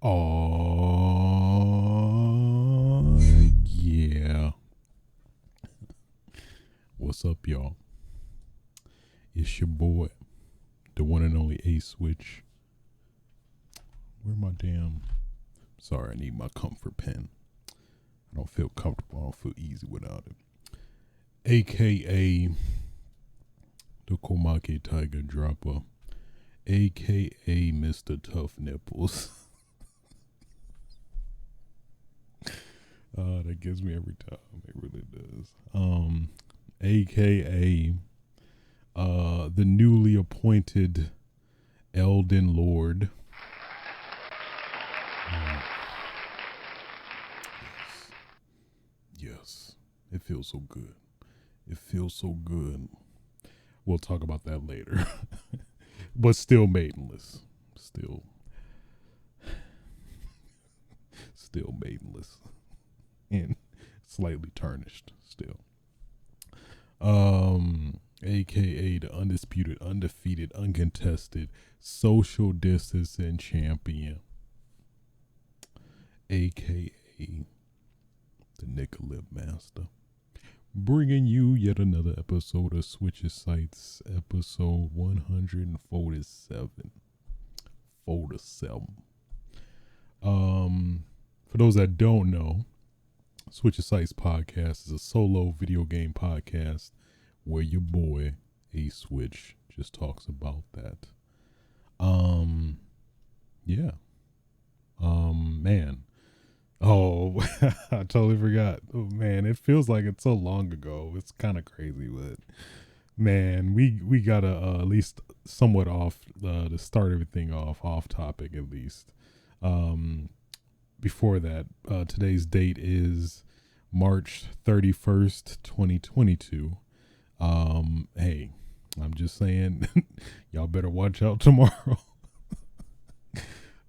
Oh, yeah. What's up, y'all? It's your boy, the one and only A Switch. Where my damn. Sorry, I need my comfort pen. I don't feel comfortable. I don't feel easy without it. AKA the Komake Tiger Dropper. AKA Mr. Tough Nipples. That gets me every time. It really does. AKA the newly appointed Elden Lord. Yes. It feels so good. It feels so good. We'll talk about that later. But still maidenless. Still maidenless. And slightly tarnished still. AKA the undisputed, undefeated, uncontested social distancing champion. AKA the Nicolip Master. Bringing you yet another episode of Switches Sites, episode 147. 47. For those that don't know, Switches Sites podcast is a solo video game podcast where your boy A Switch just talks about that. Yeah. Man. Oh, I totally forgot. Oh man, it feels like it's so long ago. It's kind of crazy, but man, we gotta at least somewhat off to start everything off topic at least. Before that, today's date is March 31st, 2022. Hey, I'm just saying, y'all better watch out tomorrow.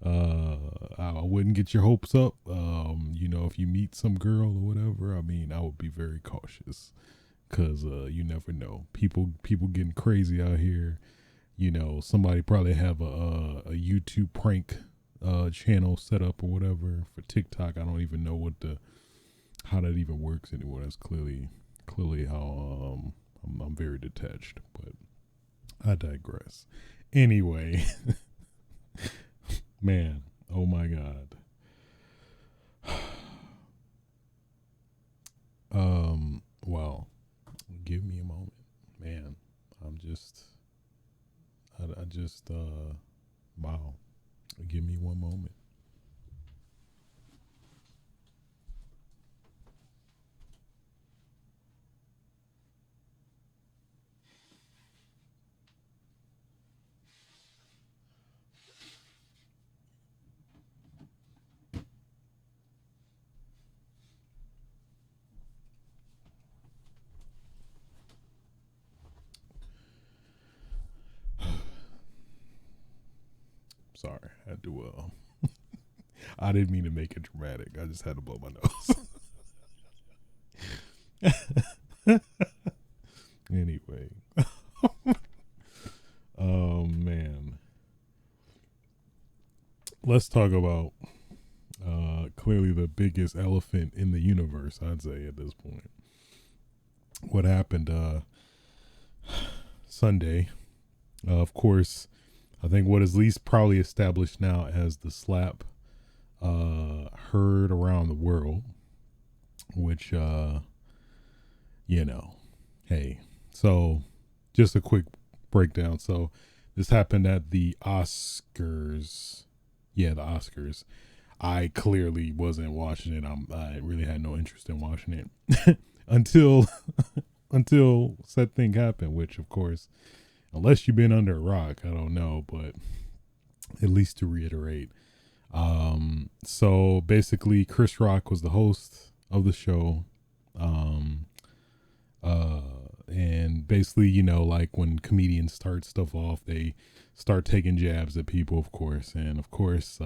I wouldn't get your hopes up. If you meet some girl or whatever, I mean, I would be very cautious because you never know. People getting crazy out here. Somebody probably have a YouTube prank channel set up or whatever for TikTok. I don't even know how that even works anymore. That's clearly how I'm very detached, but I digress. Anyway, man, oh my God. Wow. Give me a moment, man. I just wow. Give me one moment. Sorry, I had to. I didn't mean to make it dramatic. I just had to blow my nose. Anyway, oh man, let's talk about clearly the biggest elephant in the universe. I'd say at this point, what happened Sunday? Of course. I think what is least probably established now as the slap heard around the world, which, hey, so just a quick breakdown. So this happened at the Oscars. Yeah, the Oscars. I clearly wasn't watching it. I really had no interest in watching it until said thing happened, which of course, unless you've been under a rock, I don't know, but at least to reiterate. So basically Chris Rock was the host of the show. And basically, like when comedians start stuff off, they start taking jabs at people, of course. And of course,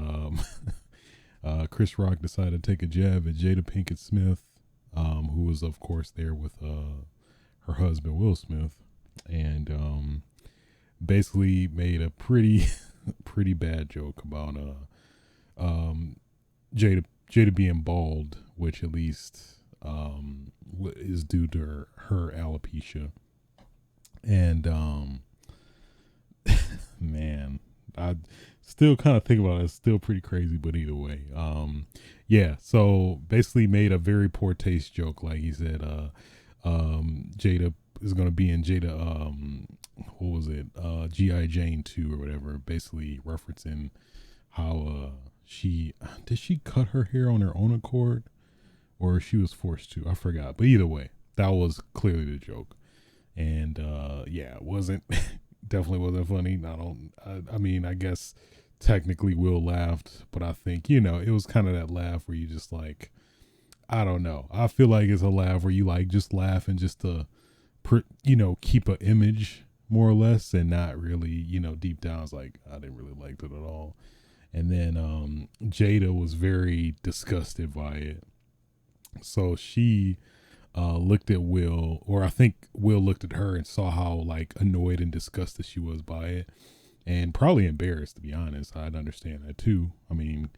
Chris Rock decided to take a jab at Jada Pinkett Smith, who was of course there with her husband Will Smith, and basically made a pretty pretty bad joke about um, Jada being bald, which at least is due to her alopecia. And man, I still kind of think about it. It's still pretty crazy, but either way, yeah. So basically, made a very poor taste joke. Like he said, Jada is gonna be in Jada. What was it? GI Jane 2 or whatever. Basically referencing how she did she cut her hair on her own accord, or she was forced to. I forgot. But either way, that was clearly the joke. And yeah, it wasn't definitely wasn't funny. I mean, I guess technically Will laughed, but I think, it was kind of that laugh where you just like, I don't know. I feel like it's a laugh where you like just laugh and just to keep an image more or less, and not really, deep down it's like I didn't really like it at all. And then Jada was very disgusted by it. So she looked at Will, or I think Will looked at her and saw how like annoyed and disgusted she was by it, and probably embarrassed, to be honest. I'd understand that too. I mean,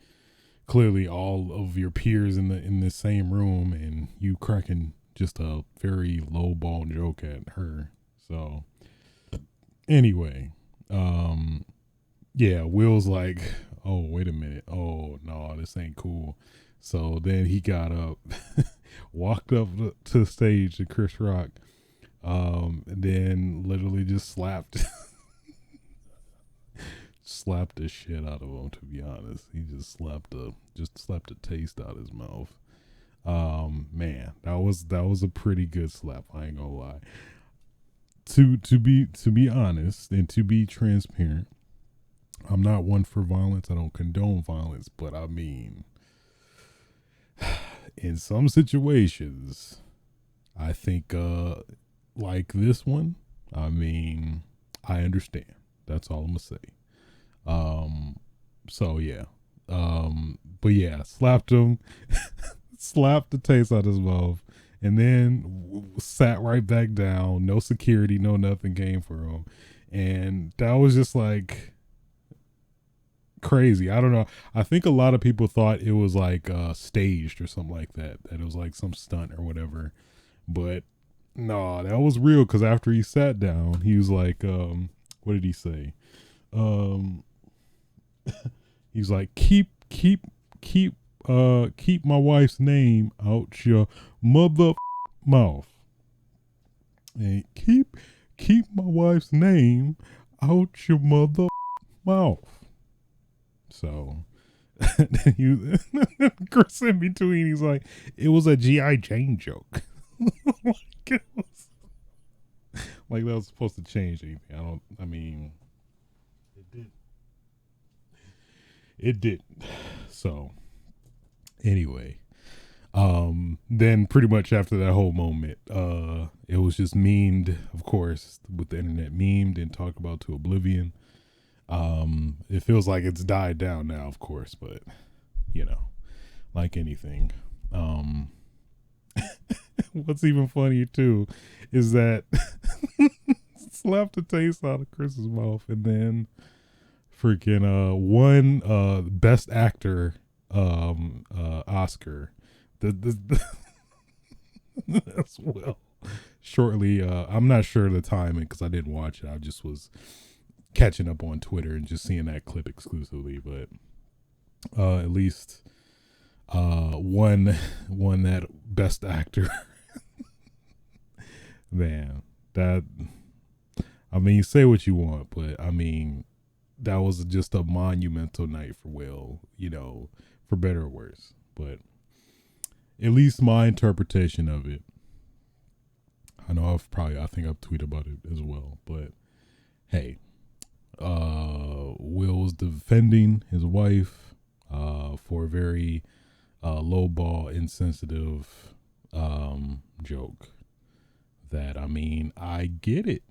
clearly all of your peers in the same room, and you cracking just a very low ball joke at her. So anyway, yeah, Will's like, oh wait a minute, oh no, this ain't cool. So then he got up, walked up to the stage to Chris Rock, and then literally just slapped the shit out of him. To be honest, he just slapped the taste out of his mouth. Man, that was a pretty good slap. I ain't gonna lie. To be honest and to be transparent, I'm not one for violence. I don't condone violence, but I mean, in some situations, I think like this one, I mean, I understand. That's all I'm gonna say. So yeah. But yeah, slapped him, slapped the taste out of his mouth, and then sat right back down. No security, no nothing came for him, and that was just like crazy. I don't know. I think a lot of people thought it was like staged or something like that. That it was like some stunt or whatever. But no, that was real. Because after he sat down, he was like, what did he say? Um, he's like, keep my wife's name out your mother mouth, and keep my wife's name out your mother mouth. So you Chris in between, he's like, it was a GI Jane joke. Like, like that was supposed to change anything. I mean, it did. It didn't. So anyway, then pretty much after that whole moment, it was just memed, of course, with the internet memed and talked about to oblivion. It feels like it's died down now, of course, but like anything. What's even funnier too is that slapped the taste out of Chris's mouth, and then freaking won best actor Oscar as well. Shortly, I'm not sure the timing because I didn't watch it. I just was catching up on Twitter and just seeing that clip exclusively, but at least won that best actor. Man, that, I mean, say what you want, but I mean, that was just a monumental night for Will, for better or worse. But at least my interpretation of it, I know I think I've tweeted about it as well, but hey, Will was defending his wife for a very lowball, insensitive joke. That, I mean, I get it.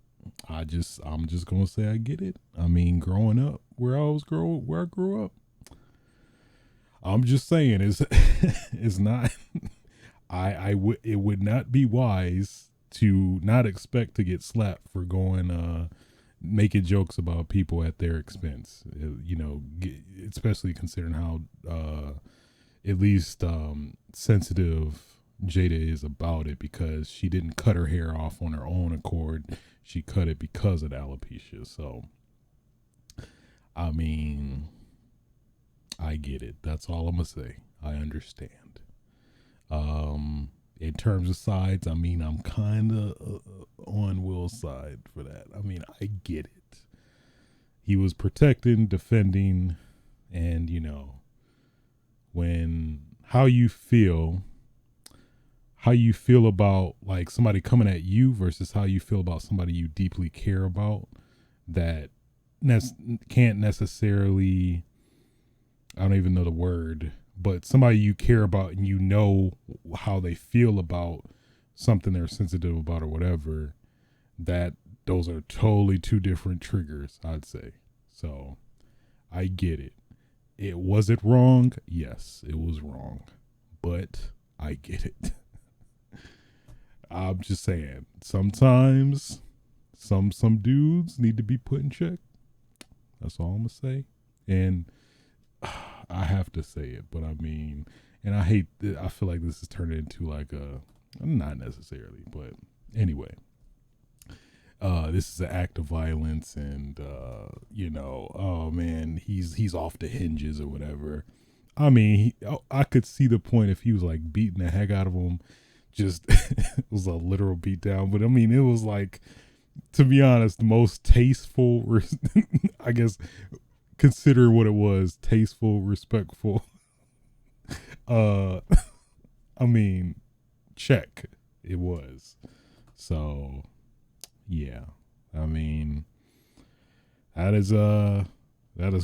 I'm just gonna say I get it. I mean, growing up where I grew up, I'm just saying it's it's not. I would it would not be wise to not expect to get slapped for going making jokes about people at their expense. You know, especially considering how at least sensitive Jada is about it, because she didn't cut her hair off on her own accord. She cut it because of the alopecia. So, I mean, I get it. That's all I'm gonna say. I understand. In terms of sides, I mean, I'm kind of on Will's side for that. I mean, I get it. He was protecting, defending, and you know, when how you feel about like somebody coming at you versus how you feel about somebody you deeply care about, that can't necessarily, I don't even know the word, but somebody you care about and you know how they feel about something they're sensitive about or whatever, that those are totally two different triggers, I'd say. So I get it. Was it wrong? Yes, it was wrong. But I get it. I'm just saying, sometimes some dudes need to be put in check. That's all I'm gonna say. And I have to say it, but I mean, and I feel like this is turning into like not necessarily, but anyway, this is an act of violence, and you know, oh man, he's off the hinges or whatever. I mean, I could see the point if he was like beating the heck out of him. Just it was a literal beatdown, but I mean, it was like, to be honest, the most tasteful, I guess, consider what it was, tasteful, respectful. I mean, check, it was. So, yeah, I mean, that is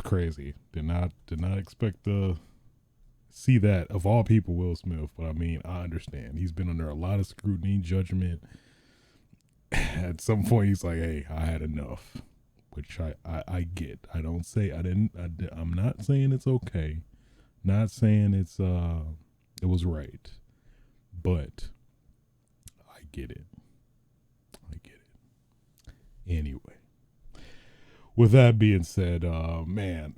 crazy. Did not expect to see that, of all people, Will Smith. But I mean, I understand he's been under a lot of scrutiny, judgment. At some point, he's like, "Hey, I had enough," which I get. I don't say I didn't. I'm not saying it's okay. Not saying it was right, but I get it. I get it. Anyway, with that being said, man,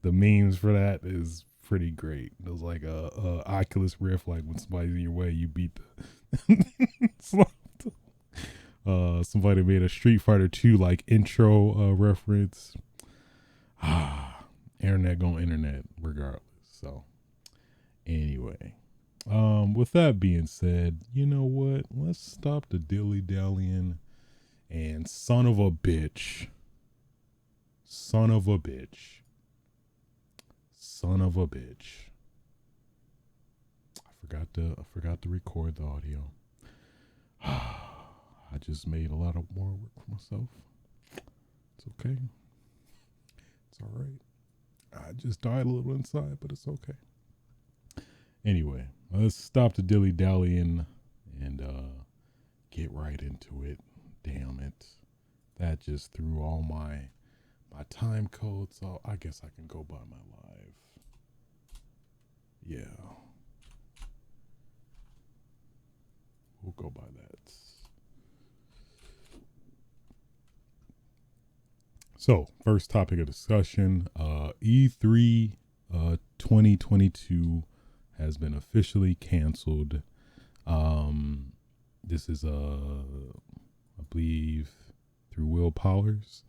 the memes for that is pretty great. It was like a Oculus Rift, like when somebody's in your way, you beat the. Somebody made a Street Fighter 2 like intro reference. Internet gonna internet regardless. So anyway, with that being said, you know what? Let's stop the dilly dallying and son of a bitch. Son of a bitch. Son of a bitch. I forgot to record the audio. I just made a lot of more work for myself. It's okay. It's all right. I just died a little inside, but it's okay. Anyway, let's stop the dilly dallying and get right into it. Damn it. That just threw all my time codes. So I guess I can go by my live. Yeah. We'll go by that. So, first topic of discussion, E3 2022 has been officially canceled. This is, I believe, through Will Powers,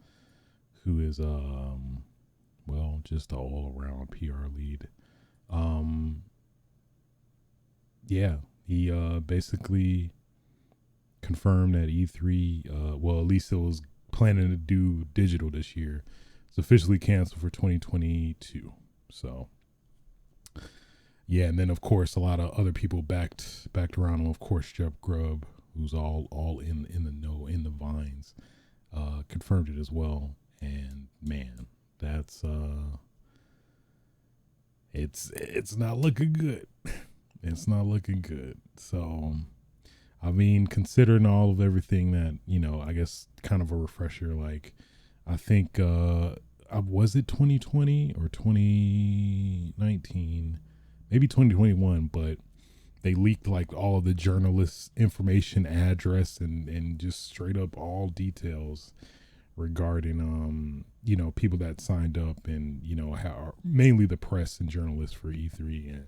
who is, well, just an all-around PR lead. Yeah, he basically confirmed that E3, well, at least it was planning to do digital this year. It's officially canceled for 2022. So yeah, and then of course a lot of other people backed around him. Of course, Jeff Grubb, who's all in the know, in the vines, confirmed it as well. And man, that's it's not looking good. It's not looking good. So I mean, considering all of everything that, you know, I guess kind of a refresher, like, I think, was it 2020 or 2019? Maybe 2021, but They leaked like all of the journalists' information, address, and just straight up all details regarding people that signed up, and how mainly the press and journalists for E3, and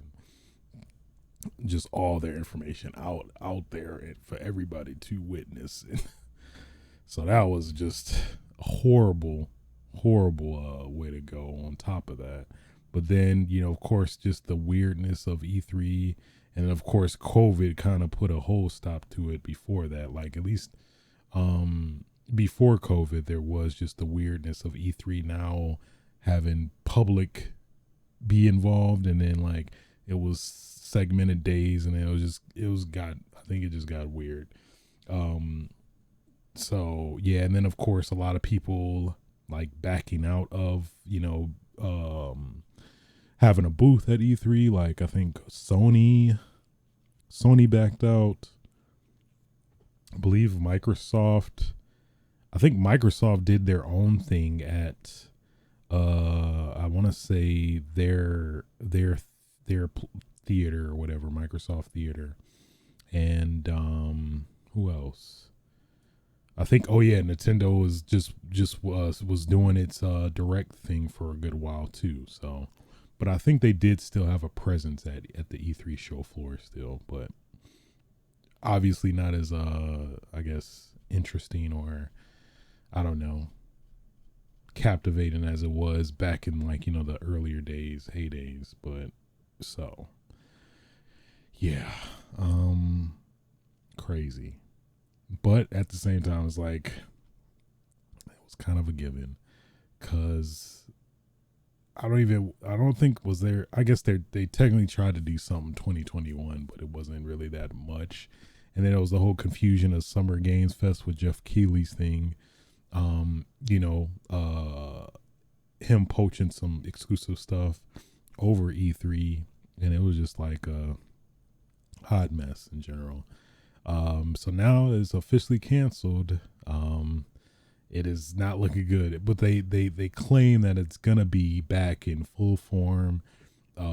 just all their information out there and for everybody to witness. So that was just a horrible way to go on top of that. But then, of course, just the weirdness of E3, and of course COVID kind of put a whole stop to it before that. Like, at least before COVID, there was just the weirdness of E3 now having public be involved, and then like it was segmented days, and I think it just got weird. So yeah, and then of course a lot of people like backing out of having a booth at E3. Like, I think Sony backed out. I believe Microsoft. I think Microsoft did their own thing at I want to say their theater or whatever, Microsoft Theater. And who else? I think Nintendo was doing its direct thing for a good while too. So, but I think they did still have a presence at the E3 show floor still, but obviously not as I guess interesting, or I don't know, captivating as it was back in like the earlier days, heydays. But so yeah, crazy. But at the same time, it's like it was kind of a given, because I don't think was there. I guess they technically tried to do something 2021, but it wasn't really that much. And then it was the whole confusion of Summer Games Fest with Jeff Keighley's thing. Him poaching some exclusive stuff over E3, and it was just like a hot mess in general. So now it's officially canceled. It is not looking good, but they claim that it's gonna be back in full form,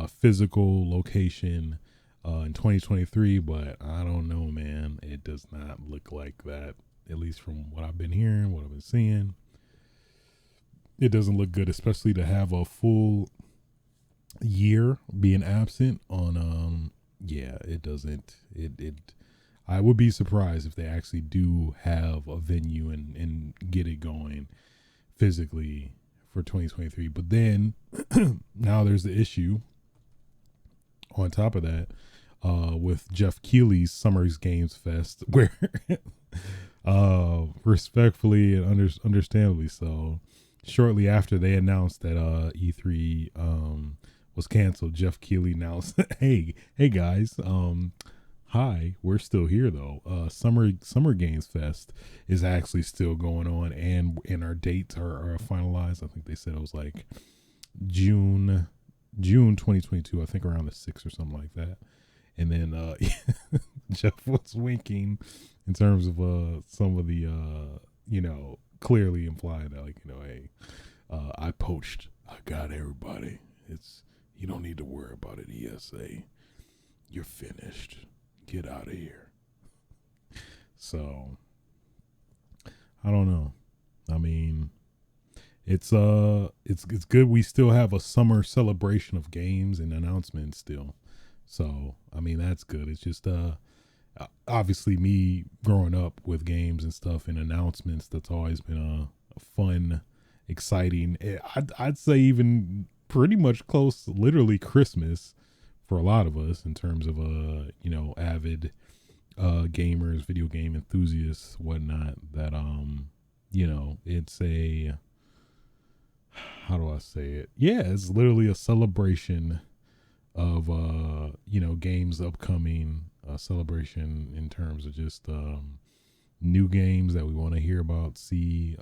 physical location, in 2023. But I don't know, man. It does not look like that. At least from what I've been hearing, what I've been seeing, it doesn't look good, especially to have a full year being absent on. Yeah, it doesn't. It I would be surprised if they actually do have a venue and get it going physically for 2023. But then now there's the issue on top of that, with Jeff Keighley's Summer's Games Fest, where respectfully and understandably so, shortly after they announced that E3 was canceled, Jeff Keighley announced, hey guys, hi, we're still here though. Summer Games Fest is actually still going on, and our dates are finalized. I think they said it was like June 2022. I think around the 6th or something like that. And then Jeff was winking in terms of some of the clearly implied that, like, hey, I poached, I got everybody. You don't need to worry about it, ESA. You're finished. Get out of here. So I don't know. I mean, it's good we still have a summer celebration of games and announcements still. So I mean, that's good. It's just obviously me growing up with games and stuff and announcements, that's always been a fun, exciting, I'd say even pretty much close, literally Christmas for a lot of us in terms of avid gamers, video game enthusiasts, whatnot, that it's a, how do I say it? Yeah, it's literally a celebration of games upcoming, celebration in terms of just new games that we want to hear about, see,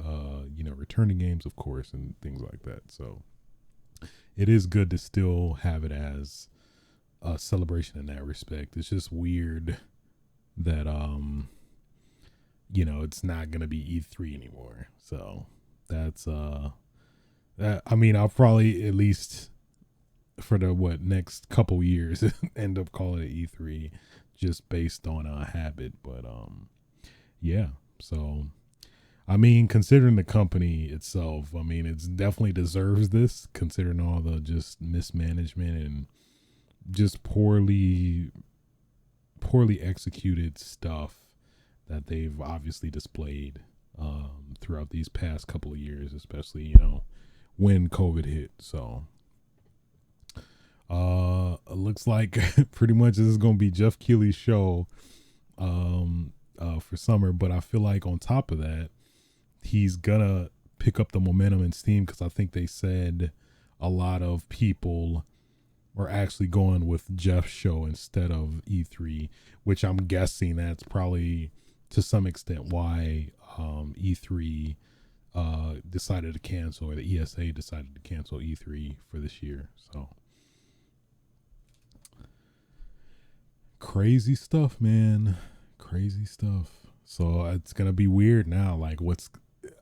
returning games, of course, and things like that. So it is good to still have it as a celebration in that respect. It's just weird that it's not gonna be E3 anymore. So that's I mean, I'll probably at least for the what next couple years end up calling it E3 just based on a habit. But yeah. So I mean, considering the company itself, I mean, it's definitely deserves this considering all the just mismanagement and just poorly executed stuff that they've obviously displayed throughout these past couple of years, especially when COVID hit. So it looks like pretty much this is gonna be Jeff Keighley's show for summer. But I feel like on top of that, he's gonna pick up the momentum and steam because I think they said a lot of people are actually going with Jeff's show instead of E3, which I'm guessing that's probably to some extent why E3 decided to cancel, or the ESA decided to cancel E3 for this year. So crazy stuff, man. Crazy stuff. So it's gonna be weird now. Like,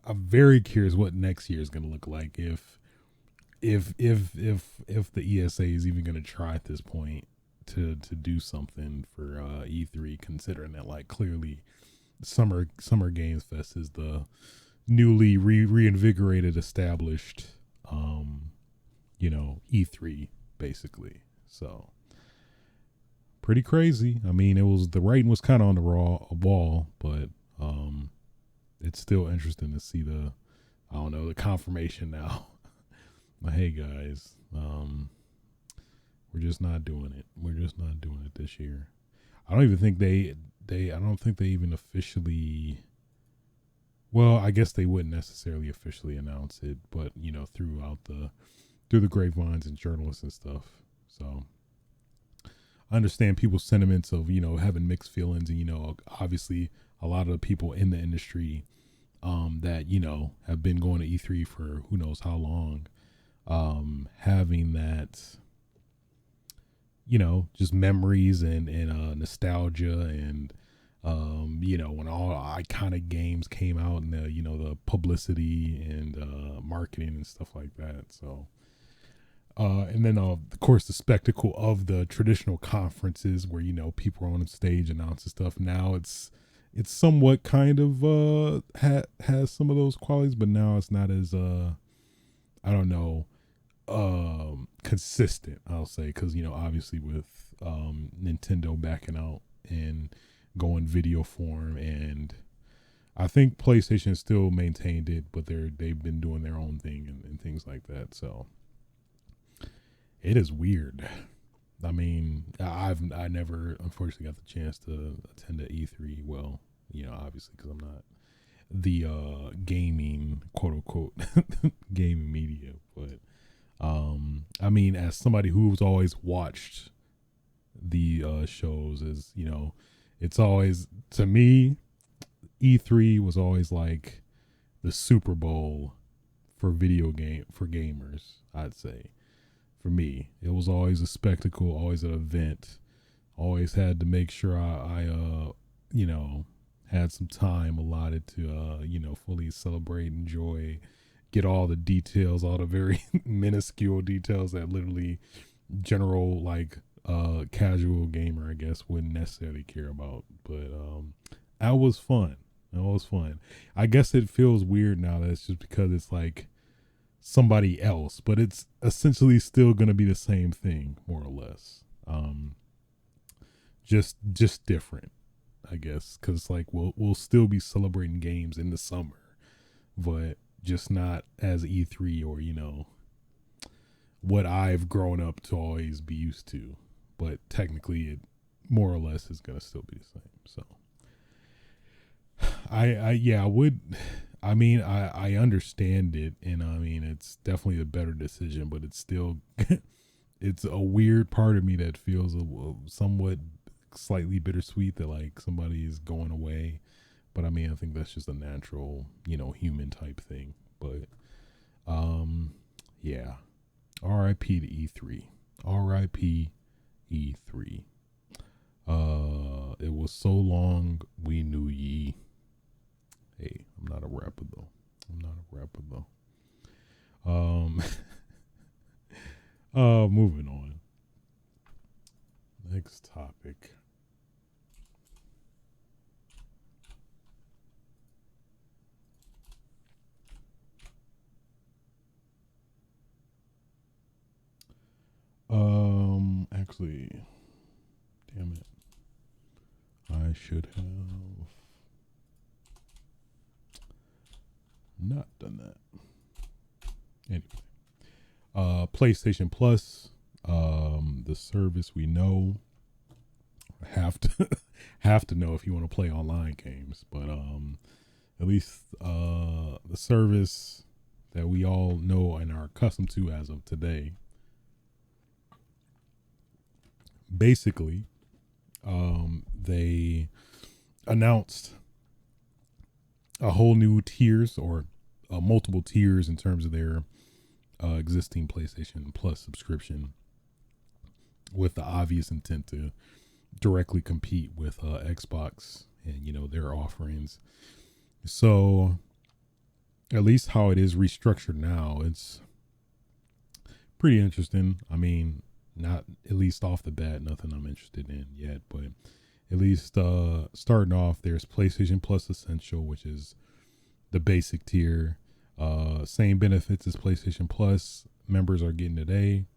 I'm very curious what next year is gonna look like if the ESA is even gonna try at this point to do something for E3, considering that like clearly Summer Games Fest is the newly reinvigorated, established, E3 basically. So pretty crazy. I mean, the writing was kind of on the raw wall, but it's still interesting to see the confirmation now. But hey guys, we're just not doing it. We're just not doing it this year. I don't even think I don't think they even officially. Well, I guess they wouldn't necessarily officially announce it, but through the grapevines and journalists and stuff. So I understand people's sentiments of having mixed feelings, and obviously a lot of the people in the industry that have been going to E3 for who knows how long, having that just memories and nostalgia and when all iconic games came out and the publicity and marketing and stuff like that. So and then of course the spectacle of the traditional conferences where people are on stage announcing stuff. Now it's somewhat kind of has some of those qualities, but now it's not as I don't know consistent, I'll say, because obviously with Nintendo backing out and going video form, and I think PlayStation still maintained it, but they've been doing their own thing and things like that. So it is weird. I mean, I never unfortunately got the chance to attend a E3. Well, obviously because I'm not the gaming quote unquote gaming media, but I mean, as somebody who's always watched the shows, is it's always, to me, E3 was always like the Super Bowl for gamers. I'd say for me, it was always a spectacle, always an event. Always had to make sure I had some time allotted to fully celebrate, enjoy, get all the details, all the very minuscule details that literally general like casual gamer I guess wouldn't necessarily care about. But that was fun. That was fun. I guess it feels weird now that it's just because it's like somebody else, but it's essentially still gonna be the same thing, more or less. Just different, I guess, because like we'll still be celebrating games in the summer, but just not as E3 or what I've grown up to always be used to. But technically, it more or less is gonna still be the same. So I would. I mean, I understand it, and I mean it's definitely a better decision, but it's still it's a weird part of me that feels somewhat slightly bittersweet that like somebody is going away. But I mean, I think that's just a natural, human type thing. But yeah. R.I.P. to E3. R.I.P. E3. It was so long we knew ye. Hey, I'm not a rapper though. Moving on. Next topic. Actually, damn it. I should have not done that. Anyway, PlayStation Plus, the service we know have to have to know if you want to play online games, but at least the service that we all know and are accustomed to as of today. Basically, they announced a whole new tiers or multiple tiers in terms of their existing PlayStation Plus subscription, with the obvious intent to directly compete with Xbox and their offerings. So at least how it is restructured now, it's pretty interesting. I mean, not at least off the bat, nothing I'm interested in yet, but at least starting off, there's PlayStation Plus Essential, which is the basic tier. Same benefits as PlayStation Plus members are getting today.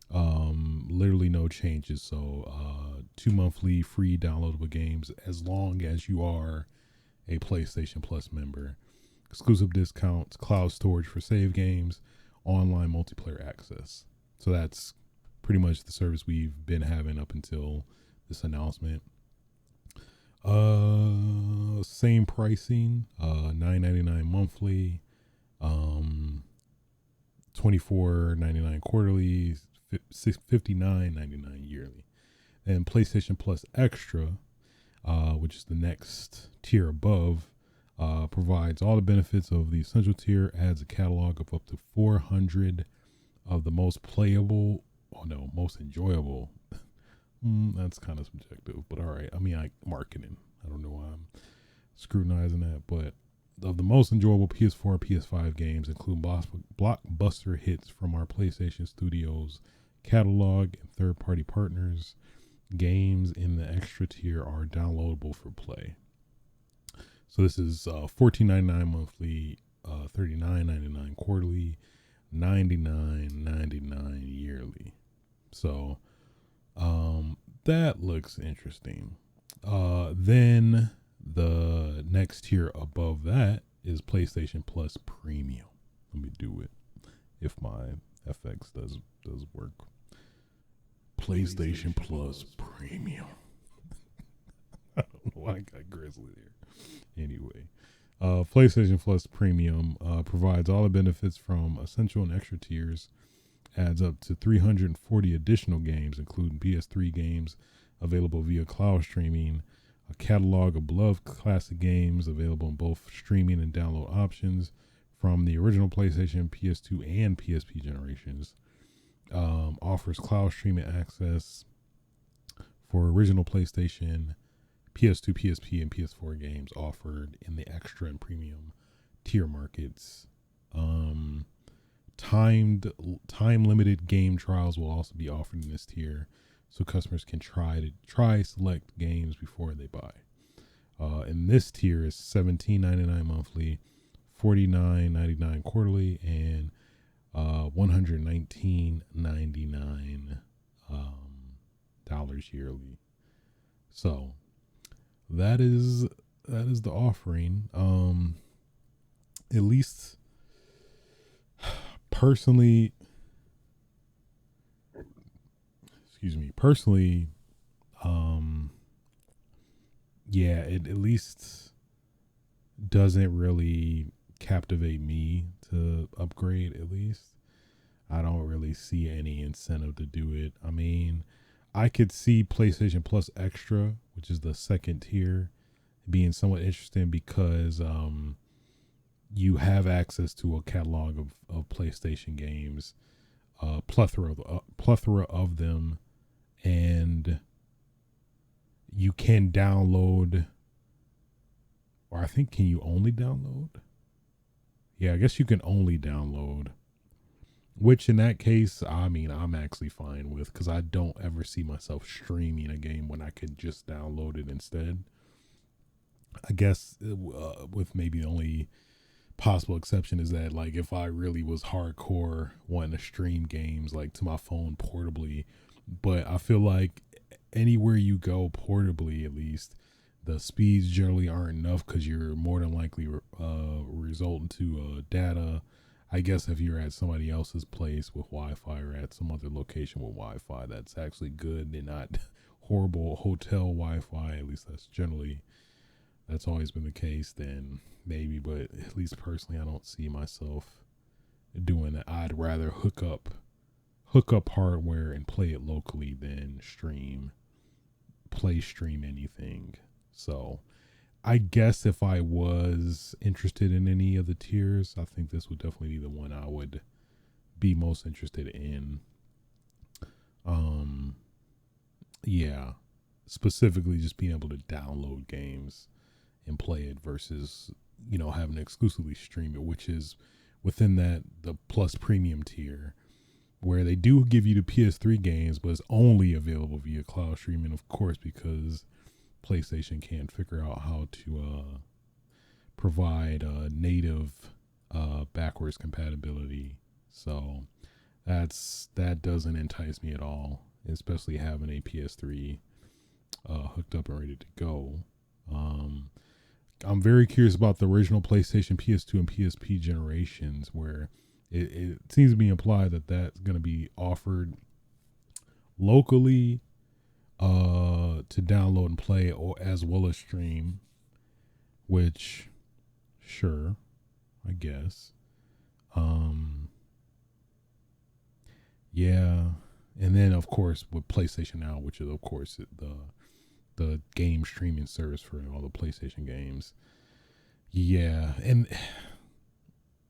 Literally no changes. So 2 monthly free downloadable games as long as you are a PlayStation Plus member. Exclusive discounts, cloud storage for save games, online multiplayer access. So that's pretty much the service we've been having up until this announcement. Same pricing, $9.99 monthly, $24.99 quarterly, $59.99 yearly. And PlayStation Plus Extra, which is the next tier above, provides all the benefits of the essential tier, adds a catalog of up to 400 of the most playable, most enjoyable. That's kind of subjective, but all right. I mean, marketing. I don't know why I'm scrutinizing that, but of the most enjoyable PS4, PS5 games, include blockbuster hits from our PlayStation Studios catalog and third-party partners. Games in the extra tier are downloadable for play. So this is $14.99 monthly, $39.99 quarterly, $99.99 yearly. So that looks interesting. Then the next tier above that is PlayStation Plus Premium. Let me do it if my FX does work. PlayStation Plus Premium. I don't know why I got Grizzly there. Anyway, PlayStation Plus Premium provides all the benefits from essential and extra tiers, adds up to 340 additional games, including PS3 games available via cloud streaming, a catalog of beloved classic games available in both streaming and download options from the original PlayStation, PS2, and PSP generations. Offers cloud streaming access for original PlayStation, PS2, PSP, and PS4 games offered in the extra and premium tier markets. Time limited game trials will also be offered in this tier, so customers can try select games before they buy. And this tier is $17.99 monthly, $49.99 quarterly, and $119.99 dollars yearly. So that is the offering. At least personally, yeah, it at least doesn't really captivate me to upgrade. At least I don't really see any incentive to do it. I mean, I could see PlayStation Plus Extra, which is the second tier, being somewhat interesting because you have access to a catalog of PlayStation games, plethora of them, and you can download, or I think, can you only download? Yeah, I guess you can only download Which in that case, I mean, I'm actually fine with, because I don't ever see myself streaming a game when I could just download it instead. I guess with maybe the only possible exception is that, like, if I really was hardcore wanting to stream games like to my phone portably, but I feel like anywhere you go portably, at least the speeds generally aren't enough, because you're more than likely result into data. I guess if you're at somebody else's place with Wi-Fi, or at some other location with Wi-Fi that's actually good and not horrible hotel Wi-Fi, at least that's always been the case, then maybe. But at least personally, I don't see myself doing that. I'd rather hook up hardware and play it locally than stream anything. So I guess if I was interested in any of the tiers, I think this would definitely be the one I would be most interested in. Um, yeah, specifically just being able to download games and play it versus having to exclusively stream it, which is within that the plus premium tier, where they do give you the PS3 games, but it's only available via cloud streaming, of course, because PlayStation can't figure out how to provide native backwards compatibility. So that doesn't entice me at all, especially having a PS3 hooked up and ready to go. Um, I'm very curious about the original PlayStation, PS2, and PSP generations, where it seems to be implied that that's going to be offered locally to download and play, or as well as stream. Which, sure, I guess. Um, yeah, and then of course with PlayStation Now, which is of course the game streaming service for all the PlayStation games. Yeah, and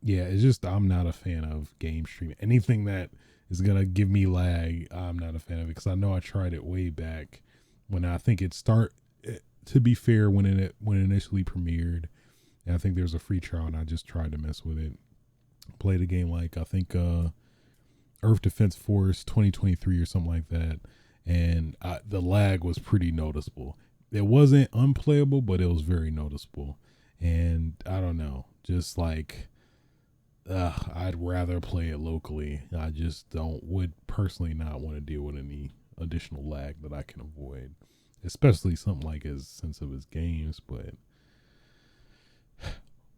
yeah, it's just I'm not a fan of game streaming. Anything that is gonna give me lag, I'm not a fan of it, because I know I tried it way back when I think it start. To be fair, when it initially premiered, and I think there was a free trial, and I just tried to mess with it. Played a game like, I think Earth Defense Force 2023 or something like that, and the lag was pretty noticeable. It wasn't unplayable, but it was very noticeable. And I don't know, just like I'd rather play it locally. I just would personally not want to deal with any additional lag that I can avoid, especially something like as sensitive as games. But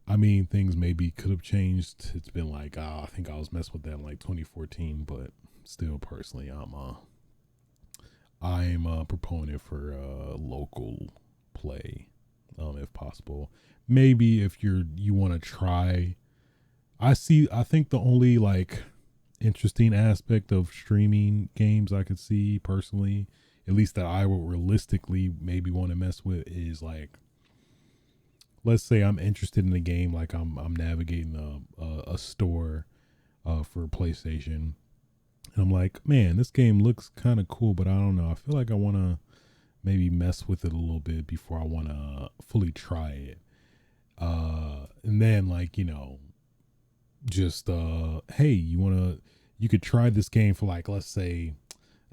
I mean, things maybe could have changed. It's been like, I think I was messing with that in like 2014, but still, personally, I'm a proponent for local play, if possible. Maybe if you want to try, I think the only like interesting aspect of streaming games I could see personally, at least that I would realistically maybe want to mess with, is like, let's say I'm interested in a game, like I'm navigating a store for PlayStation, and I'm like, man, this game looks kind of cool, but I don't know. I feel like I want to maybe mess with it a little bit before I want to fully try it. And then, like, just hey, you could try this game for, like, let's say,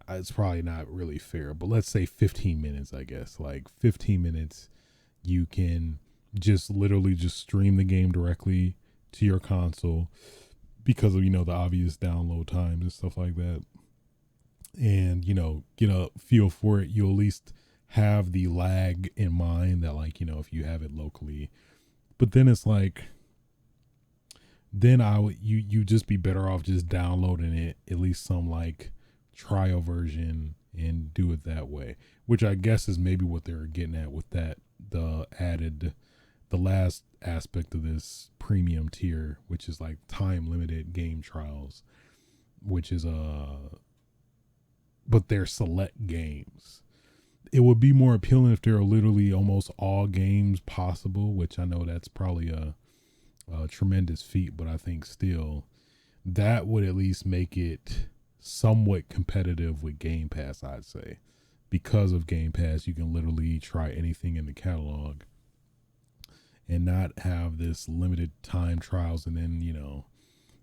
it's probably not really fair, but let's say 15 minutes, I guess. Like 15 minutes, you can just literally just stream the game directly to your console, because of the obvious download times and stuff like that, and get a feel for it. You'll at least have the lag in mind that, like, if you have it locally. But then it's like, then you just be better off just downloading it, at least some like trial version, and do it that way, which I guess is maybe what they're getting at with that, the last aspect of this premium tier, which is like time limited game trials, which is but they're select games. It would be more appealing if there are literally almost all games possible, which I know that's probably a tremendous feat, but I think still that would at least make it somewhat competitive with Game Pass, I'd say. Because of Game Pass, you can literally try anything in the catalog and not have this limited time trials, and then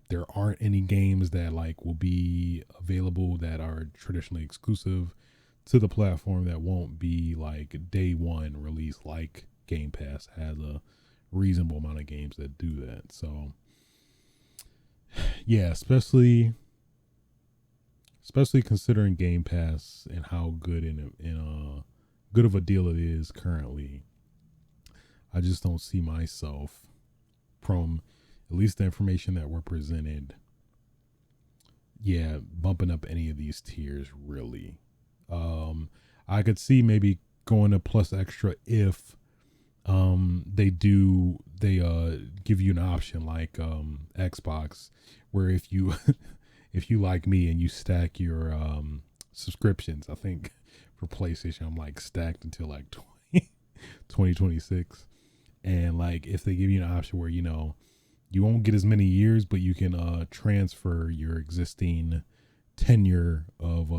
There aren't any games that like will be available that are traditionally exclusive to the platform that won't be like day one release, like Game Pass has a reasonable amount of games that do that. So yeah, especially considering Game Pass and how good good of a deal it is currently. I just don't see myself, from at least the information that we're presented, yeah, bumping up any of these tiers really. Um, I could see maybe going to plus extra if they give you an option like Xbox, where if you if you like me and you stack your subscriptions, I think for PlayStation I'm like stacked until like 2026. And like if they give you an option where you won't get as many years, but you can transfer your existing tenure of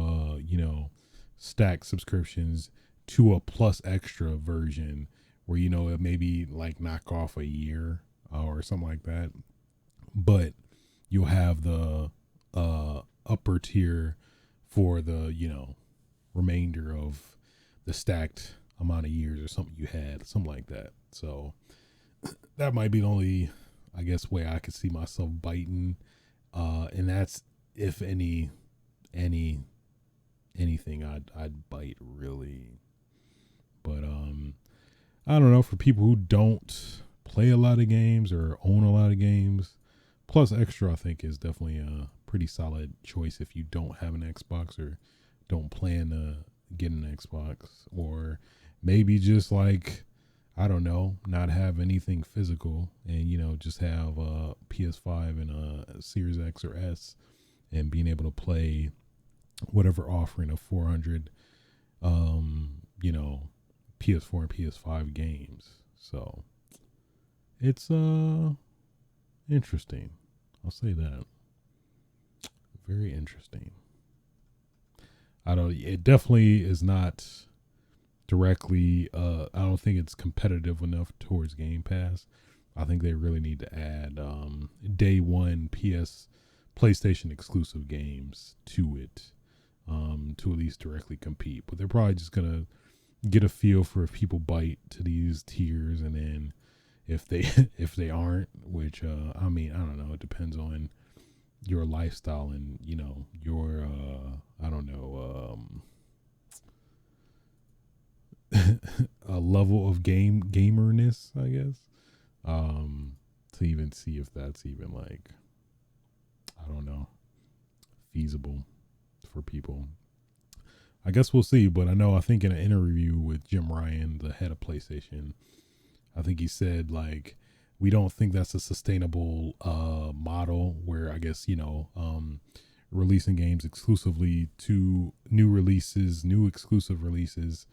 stacked subscriptions to a plus extra version where it maybe like knock off a year or something like that, but you'll have the upper tier for the remainder of the stacked amount of years or something you had, something like that. So that might be the only, I guess, way I could see myself biting, and that's if anything I'd bite really. But I don't know, for people who don't play a lot of games or own a lot of games, plus extra I think is definitely a pretty solid choice if you don't have an Xbox or don't plan to get an Xbox, or maybe just like, I don't know, not have anything physical and just have a PS5 and a Series X or S, and being able to play whatever offering of 400 PS4 and PS5 games. So it's interesting. I'll say that. Very interesting. It definitely is not directly, I don't think it's competitive enough towards Game Pass. I think they really need to add day one PlayStation exclusive games to it, to at least directly compete. But they're probably just gonna get a feel for if people bite to these tiers, and then if they if they aren't, which I mean, I don't know, it depends on your lifestyle and your I don't know, a level of gamerness, I guess, to even see if that's even like, I don't know, feasible for people. I guess we'll see, but I think in an interview with Jim Ryan, the head of PlayStation, I think he said like, we don't think that's a sustainable model where, I guess, releasing games exclusively to new exclusive releases,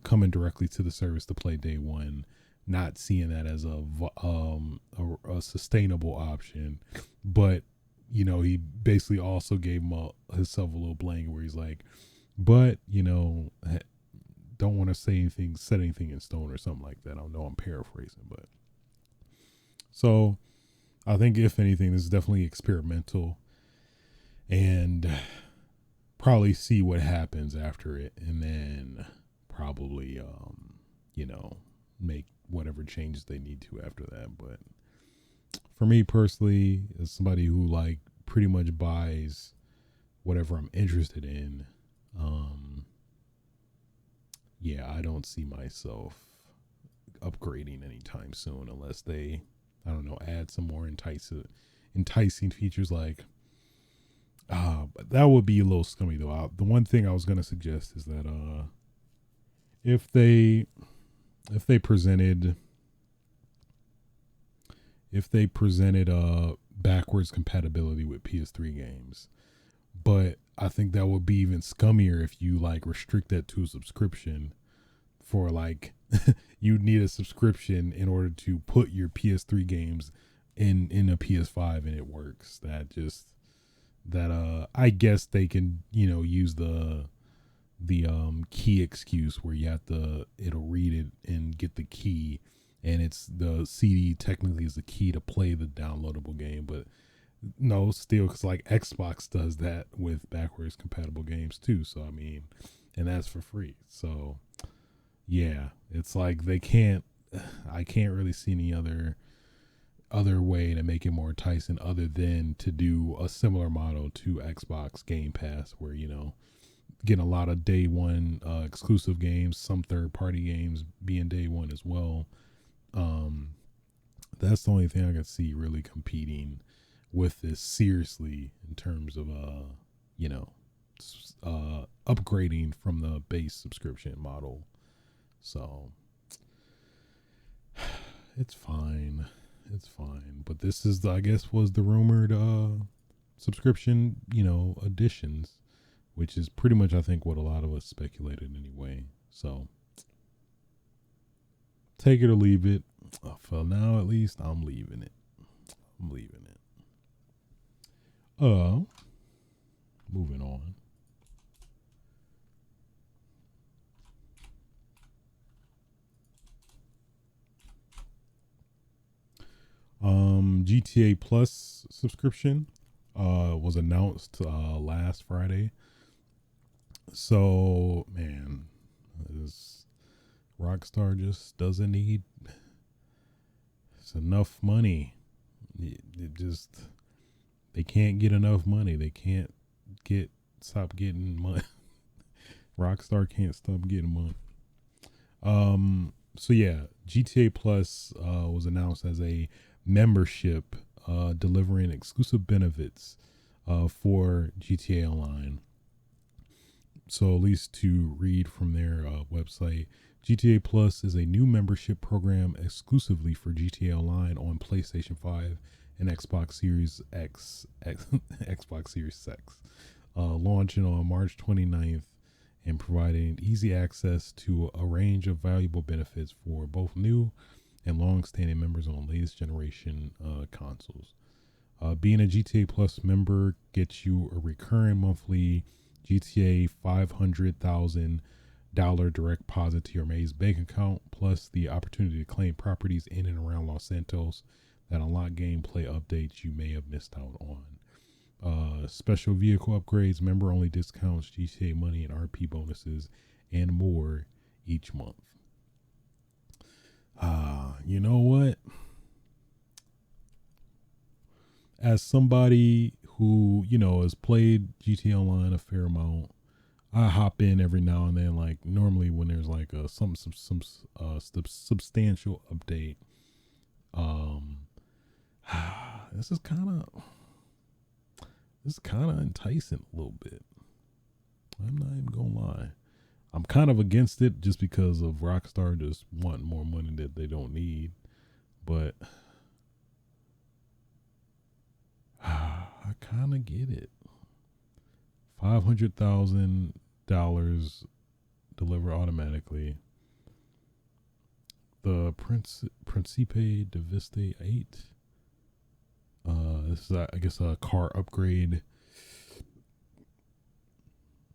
coming directly to the service to play day one, not seeing that as a sustainable option. But he basically also gave himself a little blank where he's like, but don't want to set anything in stone or something like that. I don't know, I'm paraphrasing, but so I think if anything, this is definitely experimental, and probably see what happens after it, and then probably make whatever changes they need to after that. But for me personally, as somebody who like pretty much buys whatever I'm interested in, yeah, I don't see myself upgrading anytime soon unless they, I don't know, add some more enticing features like, but that would be a little scummy though. The one thing I was gonna suggest is that if they presented backwards compatibility with PS3 games, but I think that would be even scummier if you like restrict that to a subscription for like you need a subscription in order to put your PS3 games in a PS5 and it works. I guess they can use the key excuse where you have to, it'll read it and get the key, and it's the CD technically is the key to play the downloadable game, but No, still, because like Xbox does that with backwards compatible games too. So I mean, and that's for free. So yeah, it's like they can't. I can't really see any other way to make it more enticing other than to do a similar model to Xbox Game Pass, where getting a lot of day one exclusive games, some third party games being day one as well. Um, that's the only thing I can see really competing with this seriously in terms of you know upgrading from the base subscription model. So it's fine. It's fine. But this is, I guess, was the rumored subscription, additions, which is pretty much, I think, what a lot of us speculated anyway. So take it or leave it. For now, at least, I'm leaving it. I'm leaving it. Moving on. GTA Plus subscription was announced last Friday. So man, this Rockstar just doesn't need it's enough money. It just they can't get enough money. They can't get stop getting money. Rockstar can't stop getting money. So yeah, GTA Plus was announced as a membership delivering exclusive benefits for GTA Online. So at least to read from their website, GTA Plus is a new membership program exclusively for GTA Online on PlayStation 5 and Xbox Series Xbox Series X, launching on March 29th and providing easy access to a range of valuable benefits for both new and long-standing members on latest generation consoles. Being a GTA Plus member gets you a recurring monthly GTA $500,000 direct deposit to your Maze bank account, plus the opportunity to claim properties in and around Los Santos that unlock gameplay updates you may have missed out on. Special vehicle upgrades, member only discounts, GTA money and RP bonuses, and more each month. You know what? As somebody who, has played GTA Online a fair amount, I hop in every now and then, like normally when there's like some substantial update. Um, this is kind of enticing a little bit. I'm not even gonna lie. I'm kind of against it just because of Rockstar just wanting more money that they don't need. But I kind of get it. $500,000 delivered automatically. The Principe de Vista 8. This is, I guess, a car upgrade.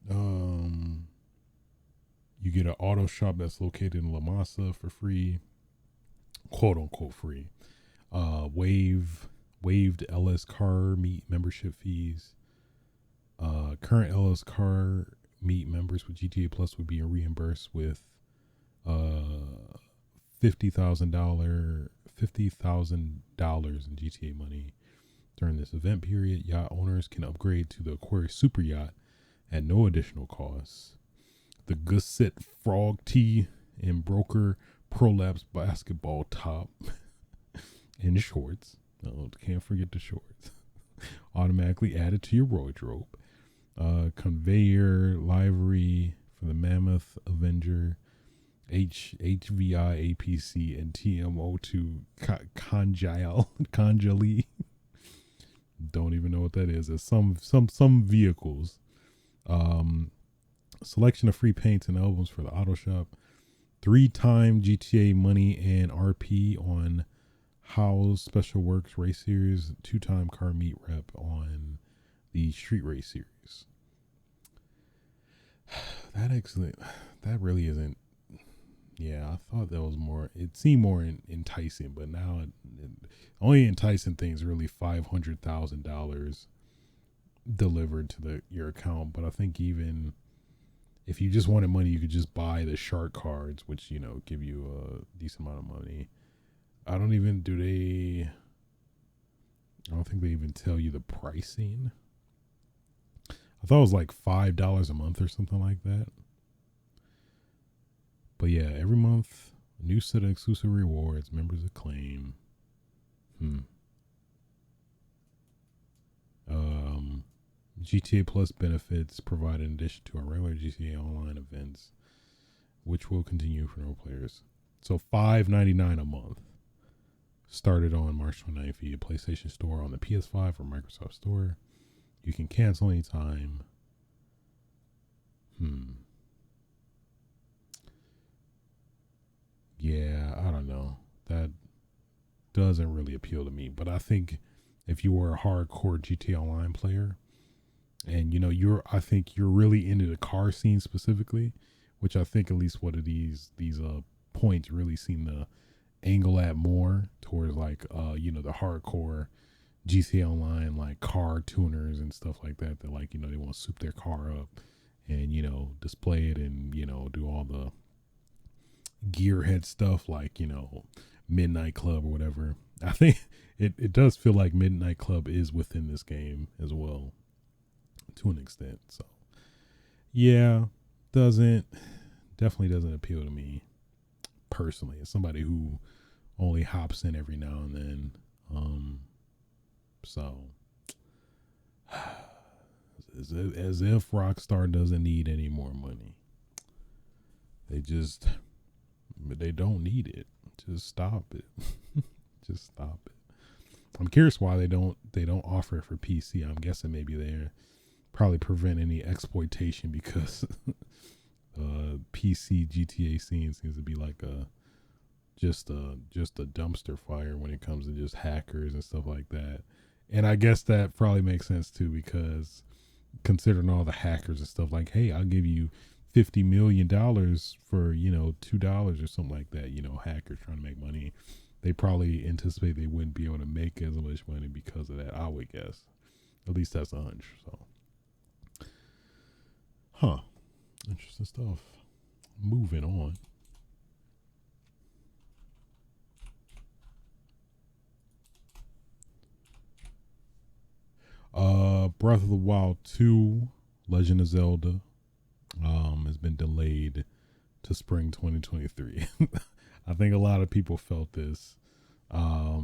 You get an auto shop that's located in La Masa for free, quote unquote free. Waived LS Car Meet membership fees. Current LS Car Meet members with GTA Plus would be reimbursed with $50,000 in GTA money during this event period. Yacht owners can upgrade to the Aquarius Super Yacht at no additional cost. The Gusset Frog Tee and Broker Prolapse basketball top and shorts. Oh, can't forget the shorts. Automatically added to your wardrobe. Conveyor livery for the Mammoth Avenger, HVI APC, and TMO2 Conjali. Don't even know what that is. It's some vehicles. Selection of free paints and albums for the auto shop. 3-time GTA money and RP on How's Special Works Race Series. 2-time car meet rep on the Street Race Series. That really isn't Yeah, I thought that was more. It seemed more enticing, but now only enticing thing is really $500,000 delivered to your account. But I think even if you just wanted money, you could just buy the shark cards, which give you a decent amount of money. I don't even do they. I don't think they even tell you the pricing. I thought it was like $5 a month or something like that. But yeah, every month, a new set of exclusive rewards, members acclaim. Hmm. Um, GTA Plus benefits provided in addition to our regular GTA Online events, which will continue for no players. So $5.99 a month. Started on March 29th via PlayStation Store on the PS5 or Microsoft Store. You can cancel anytime. Yeah, I don't know. That doesn't really appeal to me. But I think if you were a hardcore GTA Online player, and I think you're really into the car scene specifically, which I think at least one of these points really seem to angle at more towards like the hardcore GTA Online like car tuners and stuff like that like they want to soup their car up and display it and do all the gearhead stuff like Midnight Club or whatever. I think it does feel like Midnight Club is within this game as well to an extent. So yeah, doesn't definitely doesn't appeal to me personally as somebody who only hops in every now and then. So as if Rockstar doesn't need any more money. They don't need it. Just stop it. Just stop it. I'm curious why they don't offer it for PC. I'm guessing maybe they're probably prevent any exploitation because PC GTA scene seems to be like just a dumpster fire when it comes to just hackers and stuff like that. And I guess that probably makes sense too because considering all the hackers and stuff like, hey, I'll give you $50 million for $2 or something like that. Hackers trying to make money. They probably anticipate they wouldn't be able to make as much money because of that. I would guess. At least that's a hunch. So, interesting stuff. Moving on. Breath of the Wild 2, Legend of Zelda, has been delayed to spring 2023. I think a lot of people felt this. I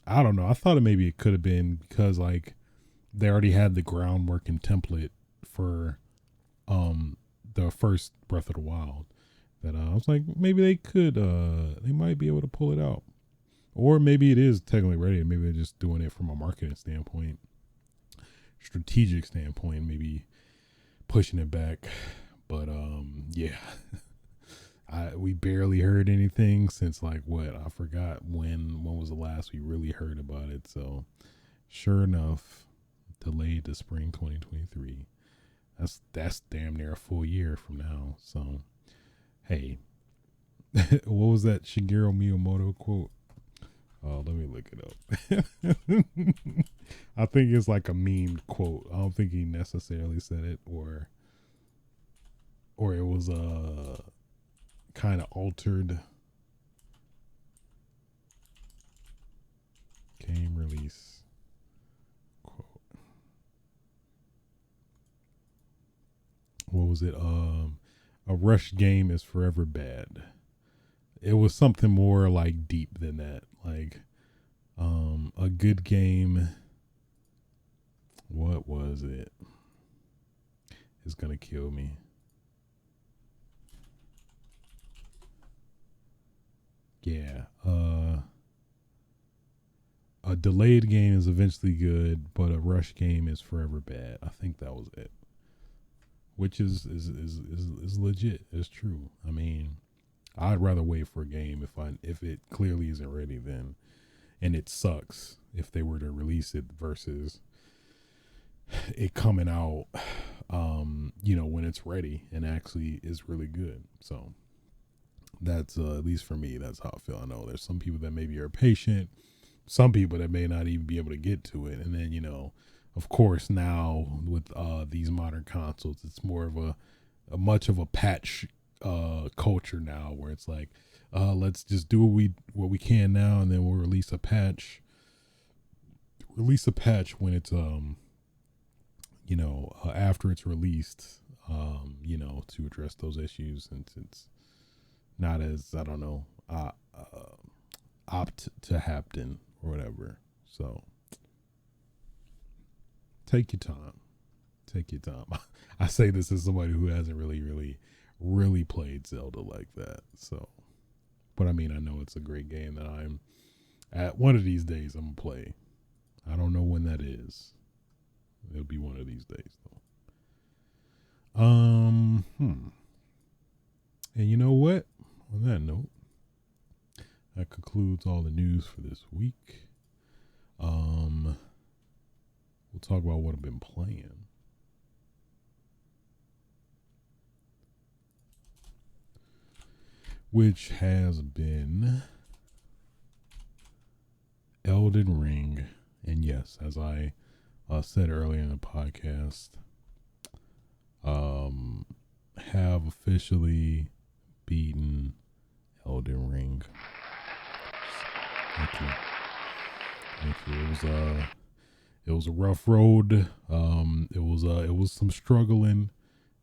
don't know. I thought maybe it could have been because like they already had the groundwork and template for the first Breath of the Wild. That I was like maybe they might be able to pull it out, or maybe it is technically ready. Maybe they're just doing it from a marketing standpoint, strategic standpoint, maybe pushing it back. But yeah. We barely heard anything since like what I forgot when was the last we really heard about it. So sure enough, delayed to spring 2023. That's damn near a full year from now. So hey, what was that Shigeru Miyamoto quote? Oh, let me look it up. I think it's like a meme quote. I don't think he necessarily said it, or it was kind of altered. Game release quote. What was it? A rushed game is forever bad. It was something more like deep than that. Like a good game. What was it? It's gonna kill me. Yeah. A delayed game is eventually good, but a rush game is forever bad. I think that was it. Which is legit. It's true. I mean, I'd rather wait for a game if it clearly isn't ready then, and it sucks if they were to release it versus it coming out, when it's ready and actually is really good. So That's at least for me, that's how I feel. I know there's some people that maybe are patient, some people that may not even be able to get to it, and then of course, now with these modern consoles, it's more of a much of a patch culture now, where it's like, let's just do what we can now, and then we'll release a patch. Release a patch when it's after it's released, to address those issues, since it's not as, I don't know, opt to happen or whatever. So take your time. Take your time. I say this as somebody who hasn't really played Zelda like that. So, but I mean, I know it's a great game that I'm at one of these days I'm gonna play. I don't know when that is. It'll be one of these days though. And you know what? On that note, that concludes all the news for this week. We'll talk about what I've been playing. Which has been Elden Ring. And yes, as I said earlier in the podcast, have officially beaten Elden Ring. Thank you. Thank you. It was a rough road. It was some struggling.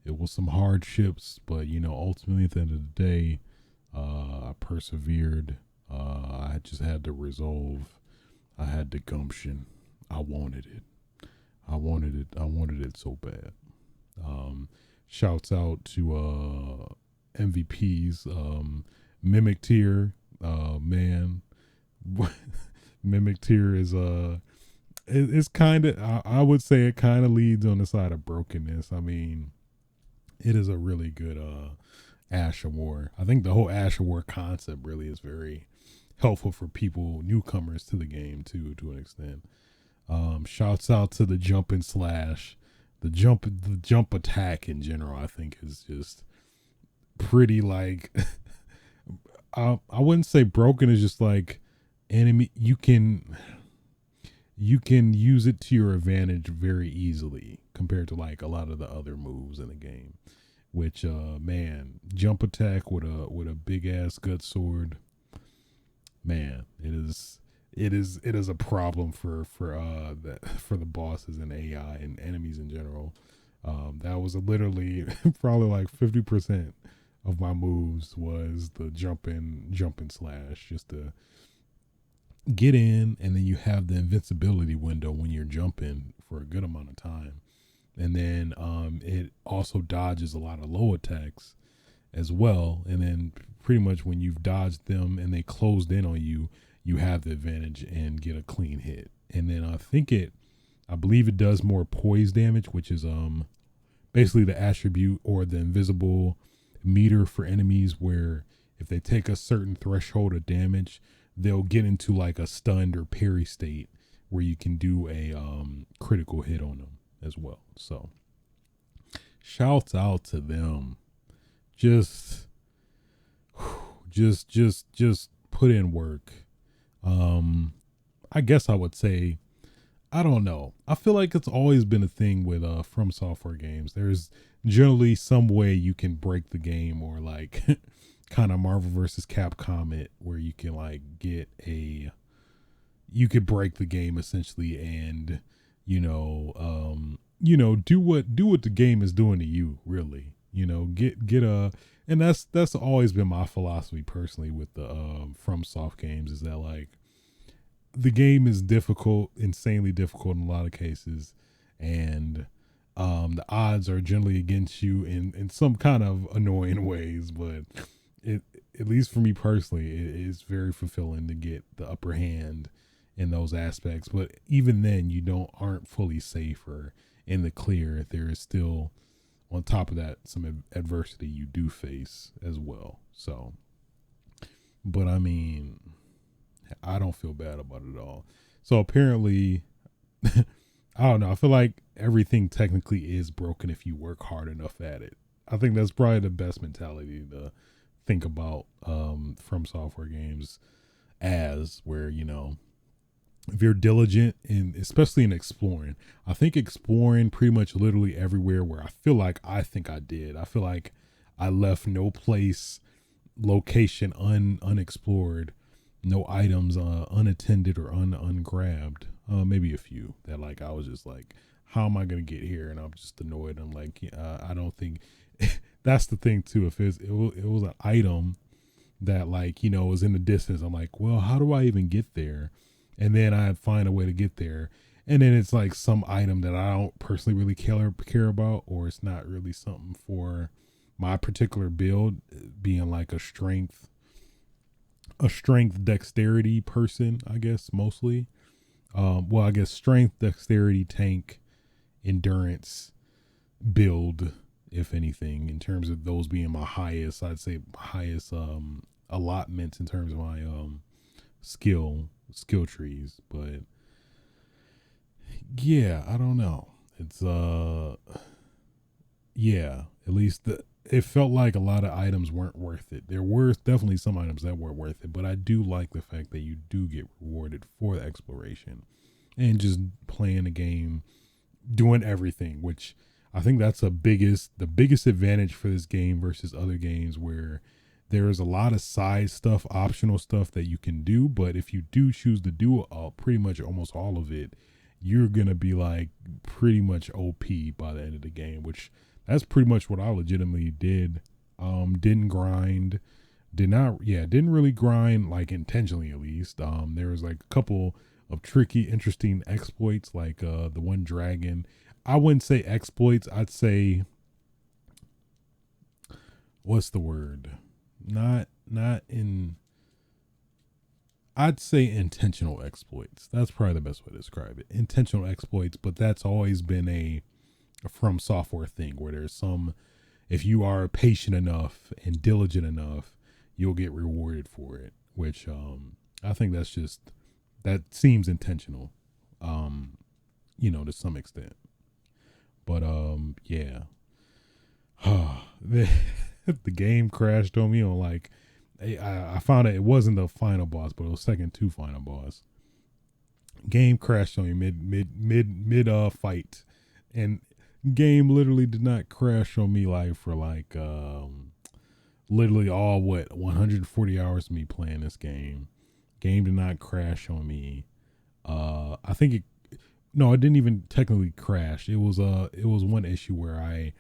It was some hardships, but ultimately at the end of the day, I persevered. I just had the resolve. I had the gumption. I wanted it. I wanted it so bad. Shouts out to MVPs. Mimic Tier, man. Mimic Tier is it's kind of, I would say it kind of leads on the side of brokenness. I mean, it is a really good Ash of War. I think the whole Ash of War concept really is very helpful for people, newcomers to the game too, to an extent. Shouts out to the jump and slash, the jump attack in general. I think is just pretty like I wouldn't say broken. It's just like enemy. You can use it to your advantage very easily compared to like a lot of the other moves in the game. Which man, jump attack with a big ass gut sword. Man, it is a problem for the bosses and AI and enemies in general. That was literally probably like 50% of my moves was the jump and slash, just to get in, and then you have the invincibility window when you're jumping for a good amount of time, and then it also dodges a lot of low attacks as well, and then pretty much when you've dodged them and they closed in on you, you have the advantage and get a clean hit. And then I believe it does more poise damage, which is basically the attribute or the invisible meter for enemies, where if they take a certain threshold of damage, they'll get into like a stunned or parry state where you can do a critical hit on them as well. So shouts out to them. Just put in work. I guess I would say, I don't know. I feel like it's always been a thing with From Software games. There's generally some way you can break the game, or like kind of Marvel versus Capcom it, where you can like you could break the game essentially, and do what the game is doing to you, really. Get a, and that's always been my philosophy personally with the From Soft games, is that like the game is difficult, insanely difficult in a lot of cases, and the odds are generally against you in some kind of annoying ways, but at least for me personally, it is very fulfilling to get the upper hand in those aspects. But even then, you aren't fully safe or in the clear. There is still, on top of that, some adversity you do face as well. So, but I mean, I don't feel bad about it at all. So apparently, I don't know. I feel like everything technically is broken if you work hard enough at it. I think that's probably the best mentality to think about from software games as, where if you're diligent, and especially in exploring, I think exploring pretty much literally everywhere where I think I did. I feel like I left no place, location unexplored, no items unattended or ungrabbed. Maybe a few that like I was just like, how am I gonna get here? And I'm just annoyed. I'm like, I don't think that's the thing too. If it was an item that like was in the distance, I'm like, well, how do I even get there? And then I find a way to get there, and then it's like some item that I don't personally really care about, or it's not really something for my particular build, being like a strength dexterity person, I guess, mostly. Well, I guess strength, dexterity, tank, endurance build, if anything, in terms of those being my highest, I'd say highest allotments in terms of my skill trees. But yeah, I don't know. It's yeah, at least it felt like a lot of items weren't worth it. There were definitely some items that were worth it, but I do like the fact that you do get rewarded for the exploration and just playing the game, doing everything, which I think that's the biggest advantage for this game versus other games where there is a lot of side stuff, optional stuff that you can do, but if you do choose to do pretty much almost all of it, you're gonna be like pretty much OP by the end of the game, which that's pretty much what I legitimately did. Didn't grind, didn't really grind like intentionally, at least. There was like a couple of tricky, interesting exploits, like the one dragon. I wouldn't say exploits. I'd say, what's the word? Not in. I'd say intentional exploits. That's probably the best way to describe it. Intentional exploits, but that's always been a from software thing where there's some, if you are patient enough and diligent enough, you'll get rewarded for it, which I think that seems intentional, to some extent. But yeah. The game crashed on me on like, I found it wasn't the final boss, but it was second to final boss. Game crashed on me mid fight, and game literally did not crash on me like for like literally all 140 hours of me playing this game. Game did not crash on me. I think it didn't even technically crash. It was one issue where I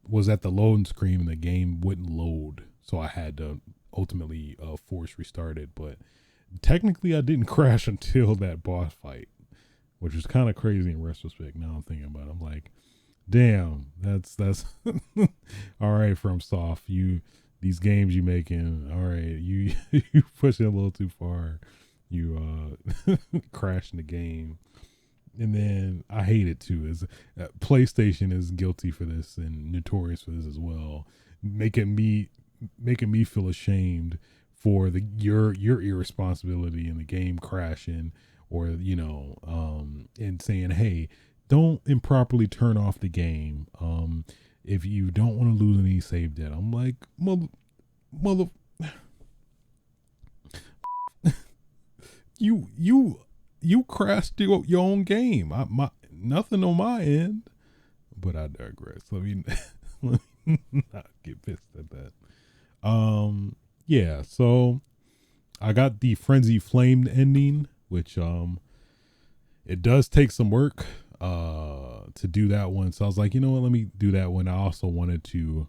was at the loading screen and the game wouldn't load, so I had to ultimately force restart it. But technically, I didn't crash until that boss fight, which was kind of crazy in retrospect. Now I'm thinking about it, I'm like, damn, that's all right. FromSoft, these games you making, all right, you you pushing a little too far. You crashing the game. And then I hate it too. Is PlayStation is guilty for this and notorious for this as well, making me feel ashamed for your irresponsibility in the game crashing, or and saying, hey, don't improperly turn off the game if you don't want to lose any save data. I'm like, mother you crashed your own game. Nothing on my end, but I digress. Let me not get pissed at that. Yeah. So I got the Frenzy Flame ending, which it does take some work to do that one. So I was like, you know what? Let me do that one. I also wanted to.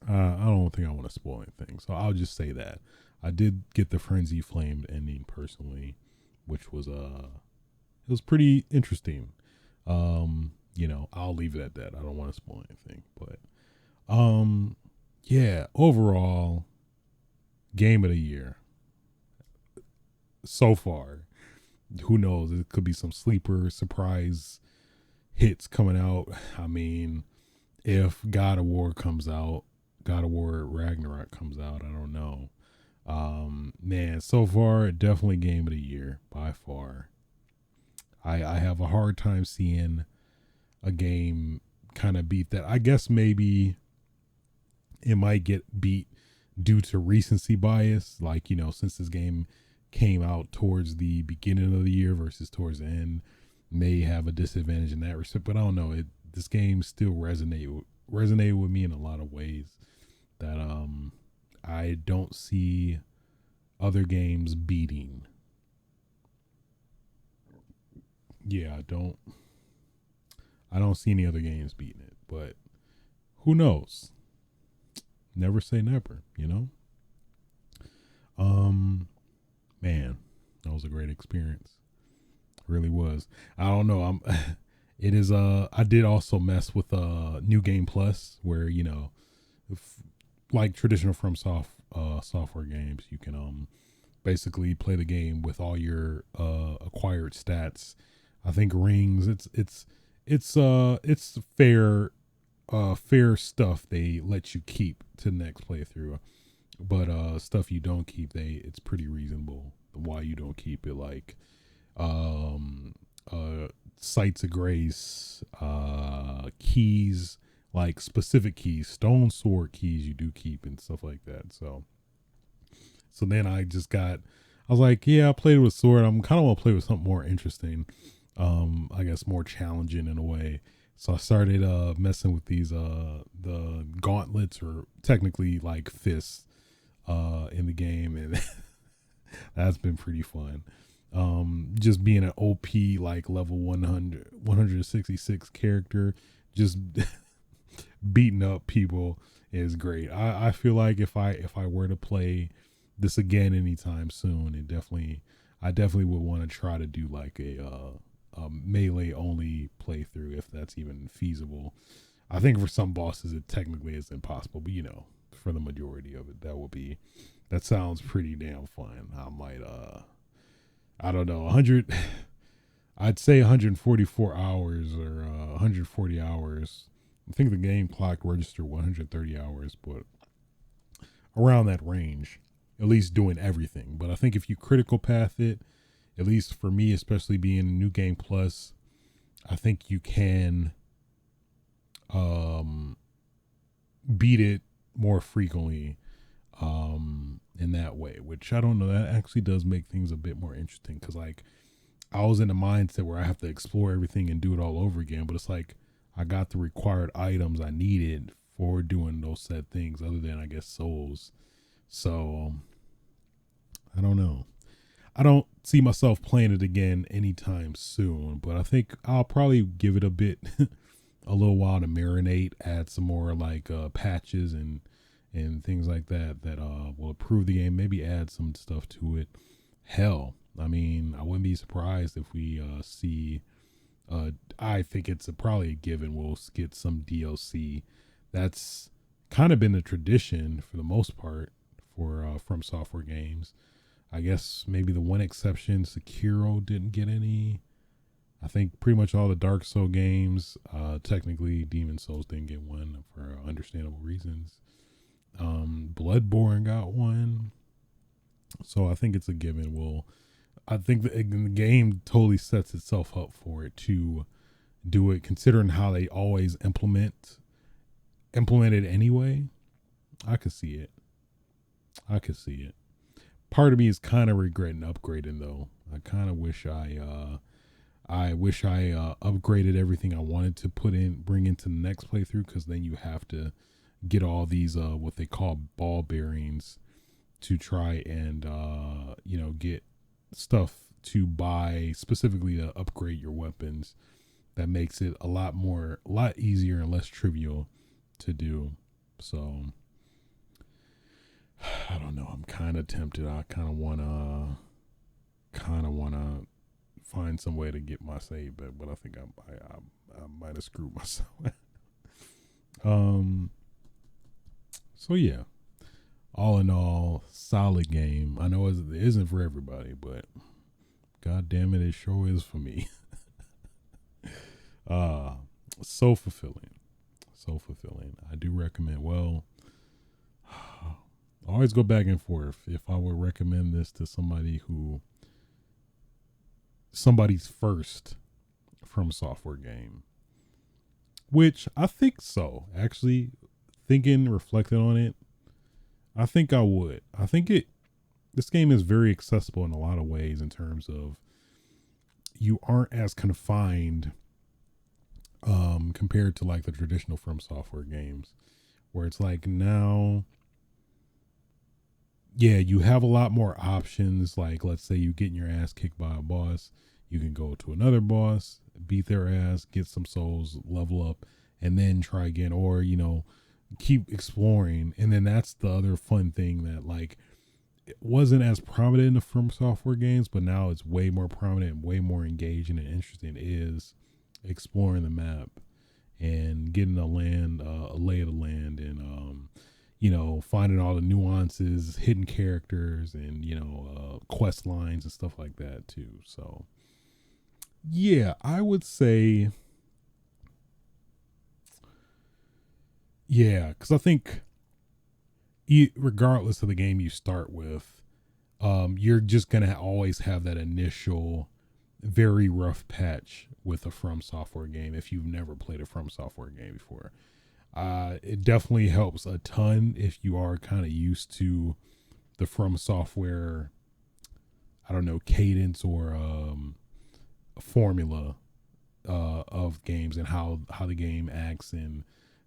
I don't think I want to spoil anything, so I'll just say that I did get the Frenzy Flame ending personally, which was it was pretty interesting. I'll leave it at that. I don't want to spoil anything, but yeah, overall game of the year so far. Who knows? It could be some sleeper surprise hits coming out. I mean, if God of War comes out, God of War Ragnarok comes out, I don't know. Man, so far, definitely game of the year by far. I have a hard time seeing a game kind of beat that. I guess maybe it might get beat due to recency bias, like, you know, since this game came out towards the beginning of the year versus towards the end, may have a disadvantage in that respect. But I don't know. This game still resonated with me in a lot of ways that I don't see other games beating. Yeah, I don't see any other games beating it, but who knows? Never say never, you know? Um Man, that was a great experience. It really was. I don't know. It is I did also mess with New Game Plus where, you know, if, like traditional software games, you can basically play the game with all your acquired stats. I think rings. It's fair stuff they let you keep to the next playthrough, but stuff you don't keep, it's pretty reasonable why you don't keep it. Like um sites of grace, keys, like specific keys, stone sword keys you do keep and stuff like that. So then I was like, yeah, I played with sword. I'm kind of want to play with something more interesting. I guess more challenging in a way. So I started messing with these the gauntlets, or technically like fists in the game, and that's been pretty fun. Just being an OP like level 166 character, just beating up people is great. I feel like if I were to play this again anytime soon, I definitely would want to try to do like a melee only playthrough if that's even feasible. I think for some bosses it technically is impossible, but you know, for the majority of it, that sounds pretty damn fun. I might I don't know, 100 I'd say 144 hours or 140 hours. I think the game clock registered 130 hours, but around that range, at least doing everything. But I think if you critical path it, at least for me, especially being a New Game Plus, I think you can um, beat it more frequently in that way, which I don't know. That actually does make things a bit more interesting because, like, I was in a mindset where I have to explore everything and do it all over again, but it's like I got the required items I needed for doing those said things, other than I guess souls. So I don't know. I don't see myself playing it again anytime soon, but I think I'll probably give it a bit, a little while to marinate, add some more like patches and things like that that will improve the game. Maybe add some stuff to it. Hell, I mean, I wouldn't be surprised if we see. I think probably a given. We'll get some DLC. That's kind of been the tradition for the most part for From Software games. I guess maybe the one exception, Sekiro, didn't get any. I think pretty much all the Dark Soul games, technically Demon Souls didn't get one for understandable reasons. Bloodborne got one, so I think it's a given. I think the game totally sets itself up for it to do it, considering how they always implement it anyway. I could see it. I could see it. Part of me is kind of regretting upgrading though. I kind of wish I upgraded everything I wanted to bring into the next playthrough, because then you have to get all these what they call ball bearings to try and get stuff to buy specifically to upgrade your weapons. That makes it a lot easier and less trivial to do. So I don't know. I'm kind of tempted. I kind of wanna find some way to get my save back, but I think I might have screwed myself. um. So yeah, all in all, solid game. I know it isn't for everybody, but god damn it sure is for me. uh so fulfilling. So fulfilling. I do recommend. Well, I always go back and forth if I would recommend this to somebody's first From Software game, which I think so. Actually, reflecting on it, I think I would. I think it. This game is very accessible in a lot of ways in terms of you aren't as confined compared to like the traditional From Software games, where it's like now, yeah, you have a lot more options. Like, let's say you getting your ass kicked by a boss, you can go to another boss, beat their ass, get some souls, level up, and then try again, or keep exploring. And then that's the other fun thing that like it wasn't as prominent in the From Software games, but now it's way more prominent, way more engaging and interesting. Is exploring the map and getting a lay of the land, and finding all the nuances, hidden characters, and quest lines and stuff like that too. So yeah, I would say yeah, because I think regardless of the game you start with, you're just gonna always have that initial very rough patch with a From Software game if you've never played a From Software game before. It definitely helps a ton if you are kind of used to the From Software, I don't know, cadence or formula of games, and how the game acts and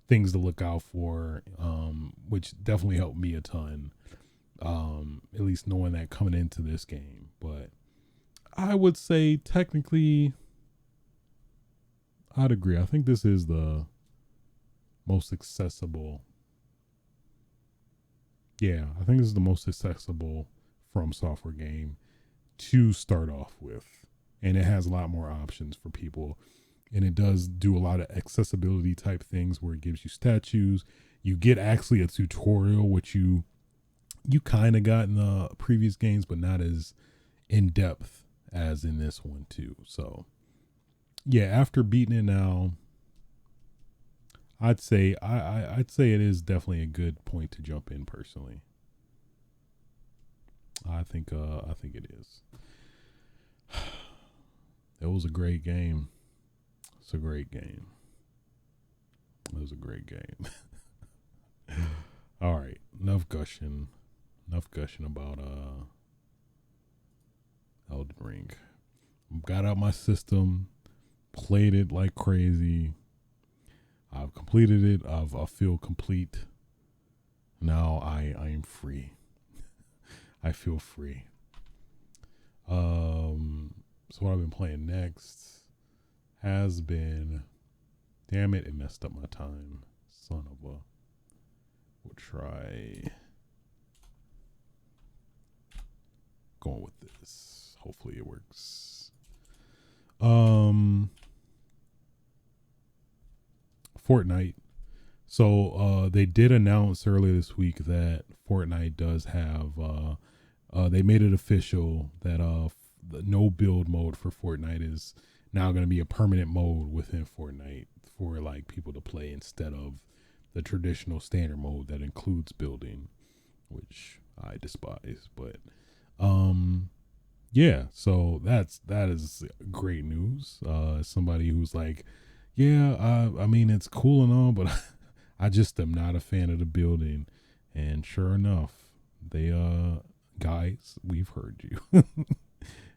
things to look out for, which definitely helped me a ton. At least knowing that coming into this game, but I would say technically, I'd agree. I think this is the most accessible. Yeah, I think this is the most accessible From Software game to start off with, and it has a lot more options for people, and it does do a lot of accessibility type things where it gives you statues. You get actually a tutorial, which you kind of got in the previous games, but not as in depth as in this one too. So yeah, after beating it now, I'd say I'd say it is definitely a good point to jump in personally. I think it is. It was a great game. It's a great game. It was a great game. All right, enough gushing. Enough gushing about Elden Ring. Got out my system, played it like crazy. I've completed it. I feel complete. Now I am free. I feel free. So what I've been playing next has been, damn it, it messed up my time. Son of a. We'll try going with this. Hopefully it works. Fortnite. So they did announce earlier this week that Fortnite does have they made it official that the no build mode for Fortnite is now going to be a permanent mode within Fortnite for like people to play instead of the traditional standard mode that includes building, which I despise. But yeah, so that is great news. Somebody who's like, yeah, I mean it's cool and all, but I just am not a fan of the building. And sure enough, they guys, we've heard you.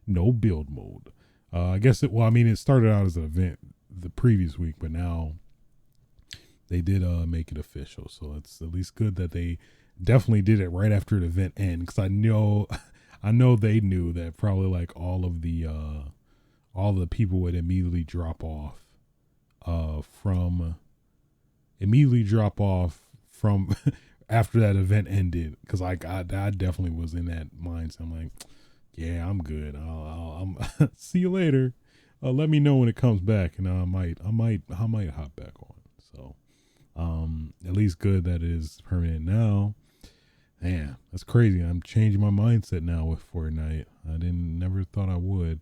No build mode. I guess it. Well, I mean, it started out as an event the previous week, but now they did make it official. So it's at least good that they definitely did it right after the event ended, because I know, I know they knew that probably like all the people would immediately drop off from after that event ended, because like I definitely was in that mindset. I'm like, yeah, I'm good. I'm see you later. Let me know when it comes back, and I might hop back on. So, at least good that it is permanent now. Man, that's crazy. I'm changing my mindset now with Fortnite. I never thought I would.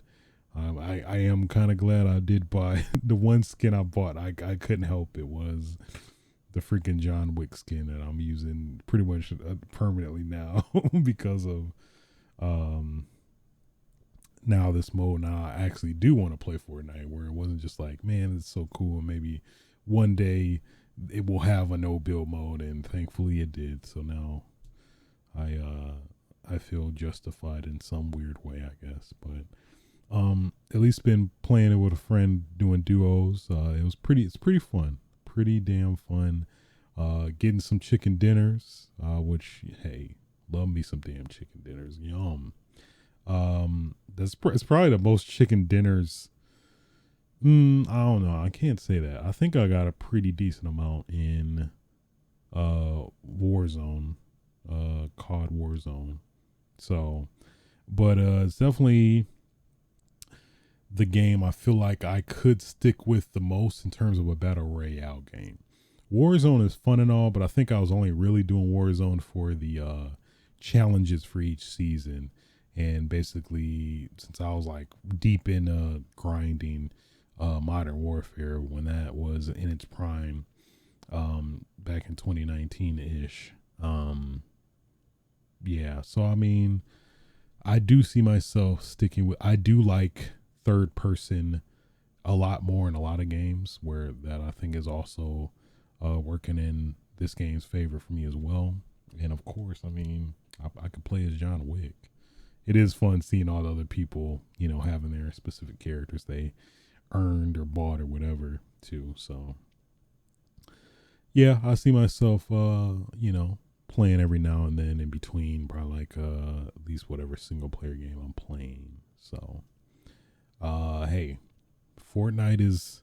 I am kind of glad I did buy the one skin I bought. I couldn't help it. Was the freaking John Wick skin that I'm using pretty much permanently now because of now this mode. Now I actually do want to play Fortnite, where it wasn't just like, man, it's so cool, and maybe one day it will have a no build mode, and thankfully it did. So now I feel justified in some weird way, I guess. But at least been playing it with a friend doing duos. It's pretty fun, pretty damn fun. Getting some chicken dinners, which hey, love me some damn chicken dinners. Yum. It's probably the most chicken dinners. I don't know. I can't say that. I think I got a pretty decent amount in Warzone, COD Warzone. So, but it's definitely the game I feel like I could stick with the most in terms of a battle royale game. Warzone is fun and all, but I think I was only really doing Warzone for the challenges for each season. And basically, since I was like deep in grinding Modern Warfare when that was in its prime, back in 2019 ish. Yeah, so I mean, I do see myself sticking with. I do like third person a lot more in a lot of games, where that I think is also working in this game's favor for me as well. And of course, I mean, I could play as John Wick. It is fun seeing all the other people, you know, having their specific characters they earned or bought or whatever too. So yeah, I see myself, you know, playing every now and then in between, probably like at least whatever single player game I'm playing. So, hey, Fortnite is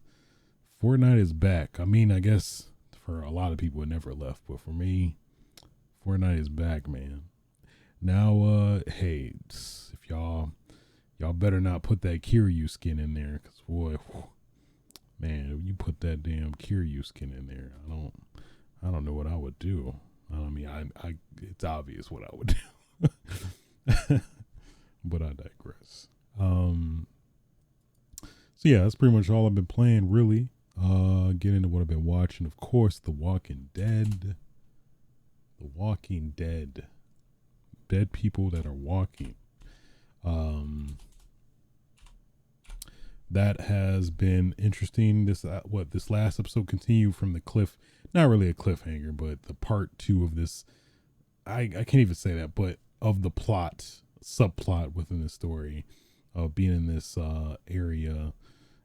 Fortnite is back. I mean, I guess for a lot of people it never left, but for me, Fortnite is back, man. Now, hey, if y'all better not put that Kiryu skin in there, cause boy, man, if you put that damn Kiryu skin in there, I don't know what I would do. I mean, it's obvious what I would do, but I digress. So yeah, that's pretty much all I've been playing, really. Get into what I've been watching. Of course, The Walking Dead. The Walking Dead. Dead people that are walking. That has been interesting. This last episode continued from the cliff, not really a cliffhanger, but the part two of this. I can't even say that, but of the plot subplot within the story of being in this area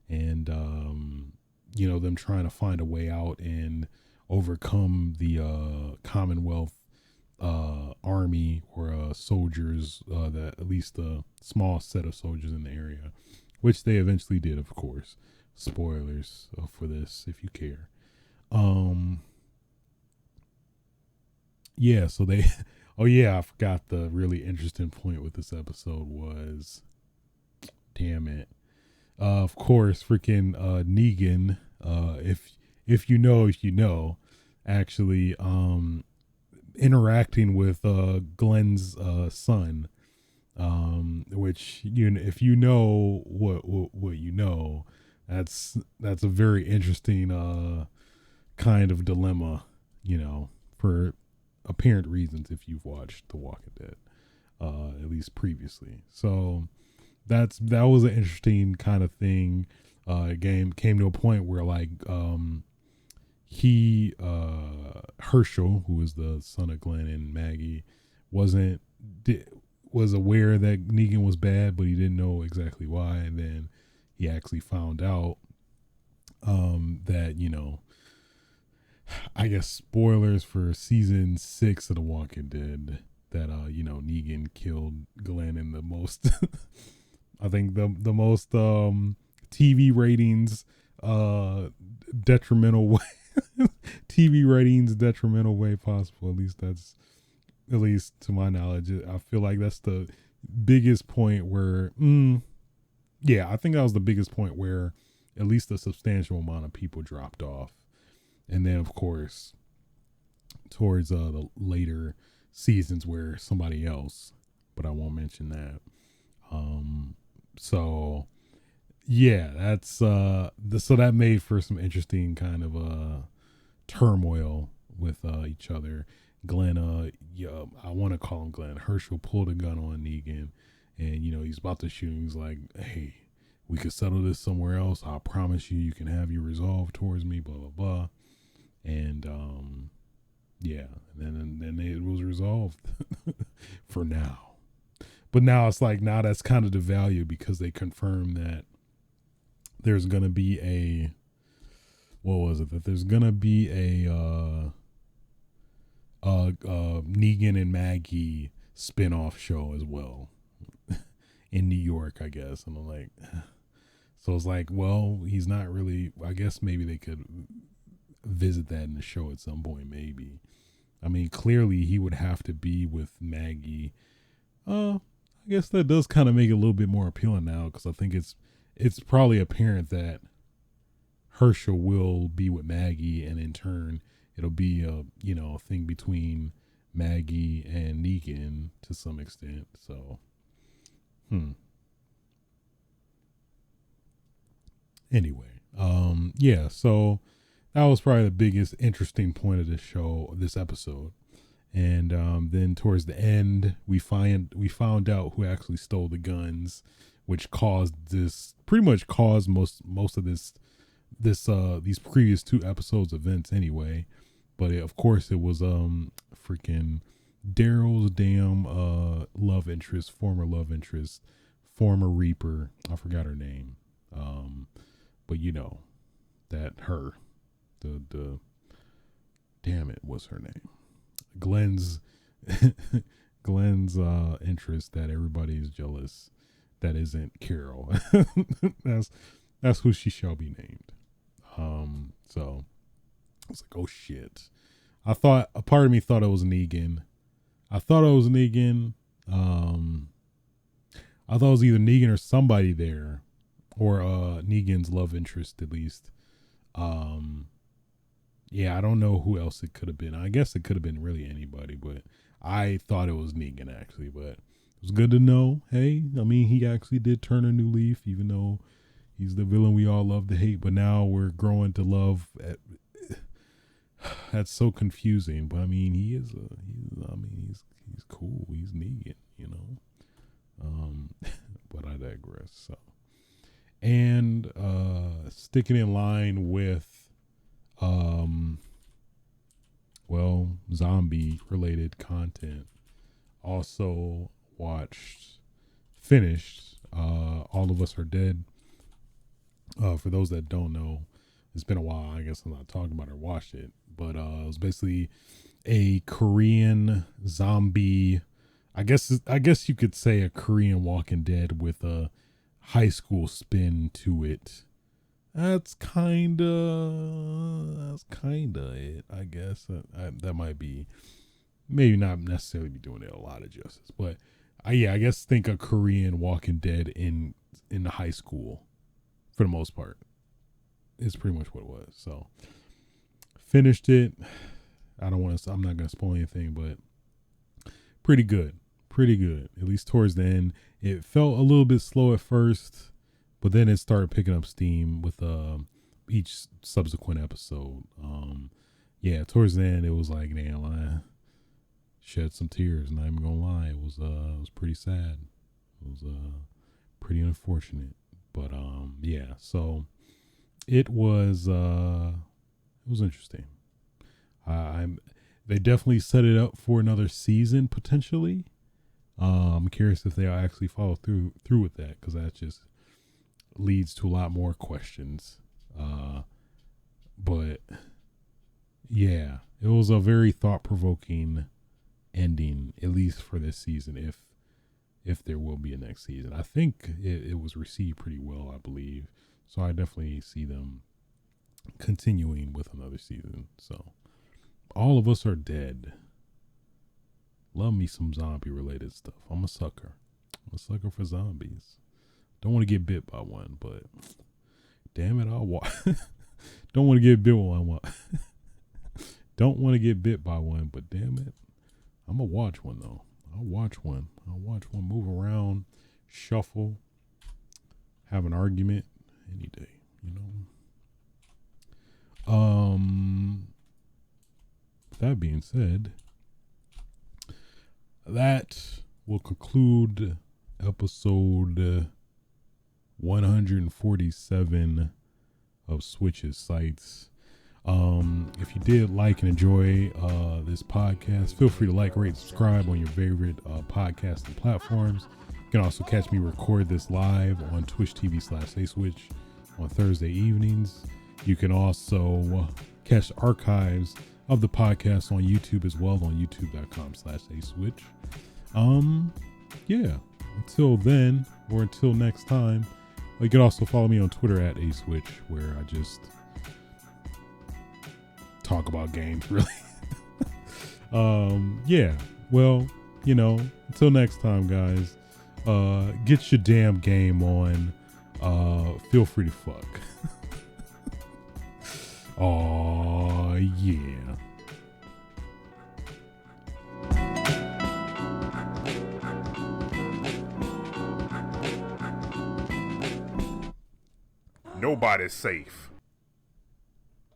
and you know, them trying to find a way out and overcome the Commonwealth army or soldiers, that at least a small set of soldiers in the area, which they eventually did, of course. Spoilers for this if you care. Yeah, so they oh yeah, I forgot the really interesting point with this episode was, damn it, of course, freaking Negan, if you know, if you know, actually interacting with Glenn's son, which, you know, if you know what you know, that's a very interesting kind of dilemma, you know, for apparent reasons if you've watched The Walking Dead, at least previously. So that was an interesting kind of thing. Game came to a point where like he Herschel, who is the son of Glenn and Maggie, wasn't was aware that Negan was bad, but he didn't know exactly why. And then he actually found out that, you know, I guess spoilers for season 6 of The Walking Dead, that you know, Negan killed Glenn in the most I think the most TV ratings detrimental way TV ratings detrimental way possible. At least that's, at least to my knowledge, I feel like that's the biggest point where yeah, I think that was the biggest point where at least a substantial amount of people dropped off. And then of course towards the later seasons where somebody else, but I won't mention that. So yeah, that's so that made for some interesting kind of turmoil with each other. Glenn, yeah, I want to call him Glenn. Herschel pulled a gun on Negan, and you know, he's about to shoot him. He's like, "Hey, we could settle this somewhere else. I promise you, you can have your resolve towards me." Blah blah blah. And Yeah, and then it was resolved for now. But now it's like now that's kind of devalued because they confirmed that there's gonna be a what was it that there's gonna be a Negan and Maggie spin-off show as well in New York, I guess. And I'm like, so it's like, well, he's not really. I guess maybe they could visit that in the show at some point, maybe. I mean, clearly he would have to be with Maggie. I guess that does kind of make it a little bit more appealing now because I think it's probably apparent that Herschel will be with Maggie, and in turn, it'll be a thing between Maggie and Negan to some extent. So, hmm. Anyway, yeah. So that was probably the biggest interesting point of this show, this episode. And then towards the end, we found out who actually stole the guns, which caused this pretty much caused most of this these previous two episodes events anyway. But of course it was freaking Daryl's damn former love interest, former Reaper. I forgot her name. But you know that her the damn it was her name. Glenn's Glenn's interest that everybody is jealous that isn't Carol. that's that's who she shall be named. So I was like, oh shit. I thought a part of me thought it was Negan. I thought it was Negan. I thought it was either Negan or somebody there, or Negan's love interest at least. Um, yeah, I don't know who else it could have been. I guess it could have been really anybody, but I thought it was Negan actually. But it was good to know. Hey, I mean, he actually did turn a new leaf, even though he's the villain we all love to hate. But now we're growing to love. That's so confusing. But I mean, he's cool. He's Negan, you know. But I digress. So, and sticking in line with zombie related content. Also finished All of Us Are Dead. For those that don't know, it's been a while. I guess I'm not talking about it or watched it, but it was basically a Korean zombie. I guess you could say a Korean Walking Dead with a high school spin to it. That's kinda it. I guess that might be maybe not necessarily be doing it a lot of justice, but I guess think a Korean Walking Dead in the high school for the most part is pretty much what it was. So finished it. I'm not gonna spoil anything, but pretty good, pretty good. At least towards the end, it felt a little bit slow at first, but then it started picking up steam with each subsequent episode. Yeah, towards the end, it was like, damn, I shed some tears. Not even gonna lie, it was pretty sad. It was pretty unfortunate, but yeah. So it was interesting. I'm they definitely set it up for another season potentially. I'm curious if they'll actually follow through with that, because that just leads to a lot more questions. But yeah, it was a very thought provoking ending, at least for this season. If there will be a next season, I think it was received pretty well, I believe. So I definitely see them continuing with another season. So All of Us Are Dead. Love me some zombie related stuff. I'm a sucker. I'm a sucker for zombies. Don't want to get bit by one, but damn it, I'll watch. Don't want to get bit by one. Don't want to get bit by one, but damn it, I'm gonna watch one though. I'll watch one. Move around, shuffle, have an argument any day. You know. That being said, that will conclude episode 147 of Switch's Sights. If you did like and enjoy this podcast, feel free to like, rate, subscribe on your favorite podcasting platforms. You can also catch me record this live on Twitch TV/aswitch on Thursday evenings. You can also catch archives of the podcast on YouTube as well on youtube.com/aswitch. Yeah, until then, or until next time, you can also follow me on Twitter at aswitch, where I just talk about games, really. Yeah, well, until next time, guys, get your damn game on. Feel free to fuck. Oh yeah. Nobody's safe.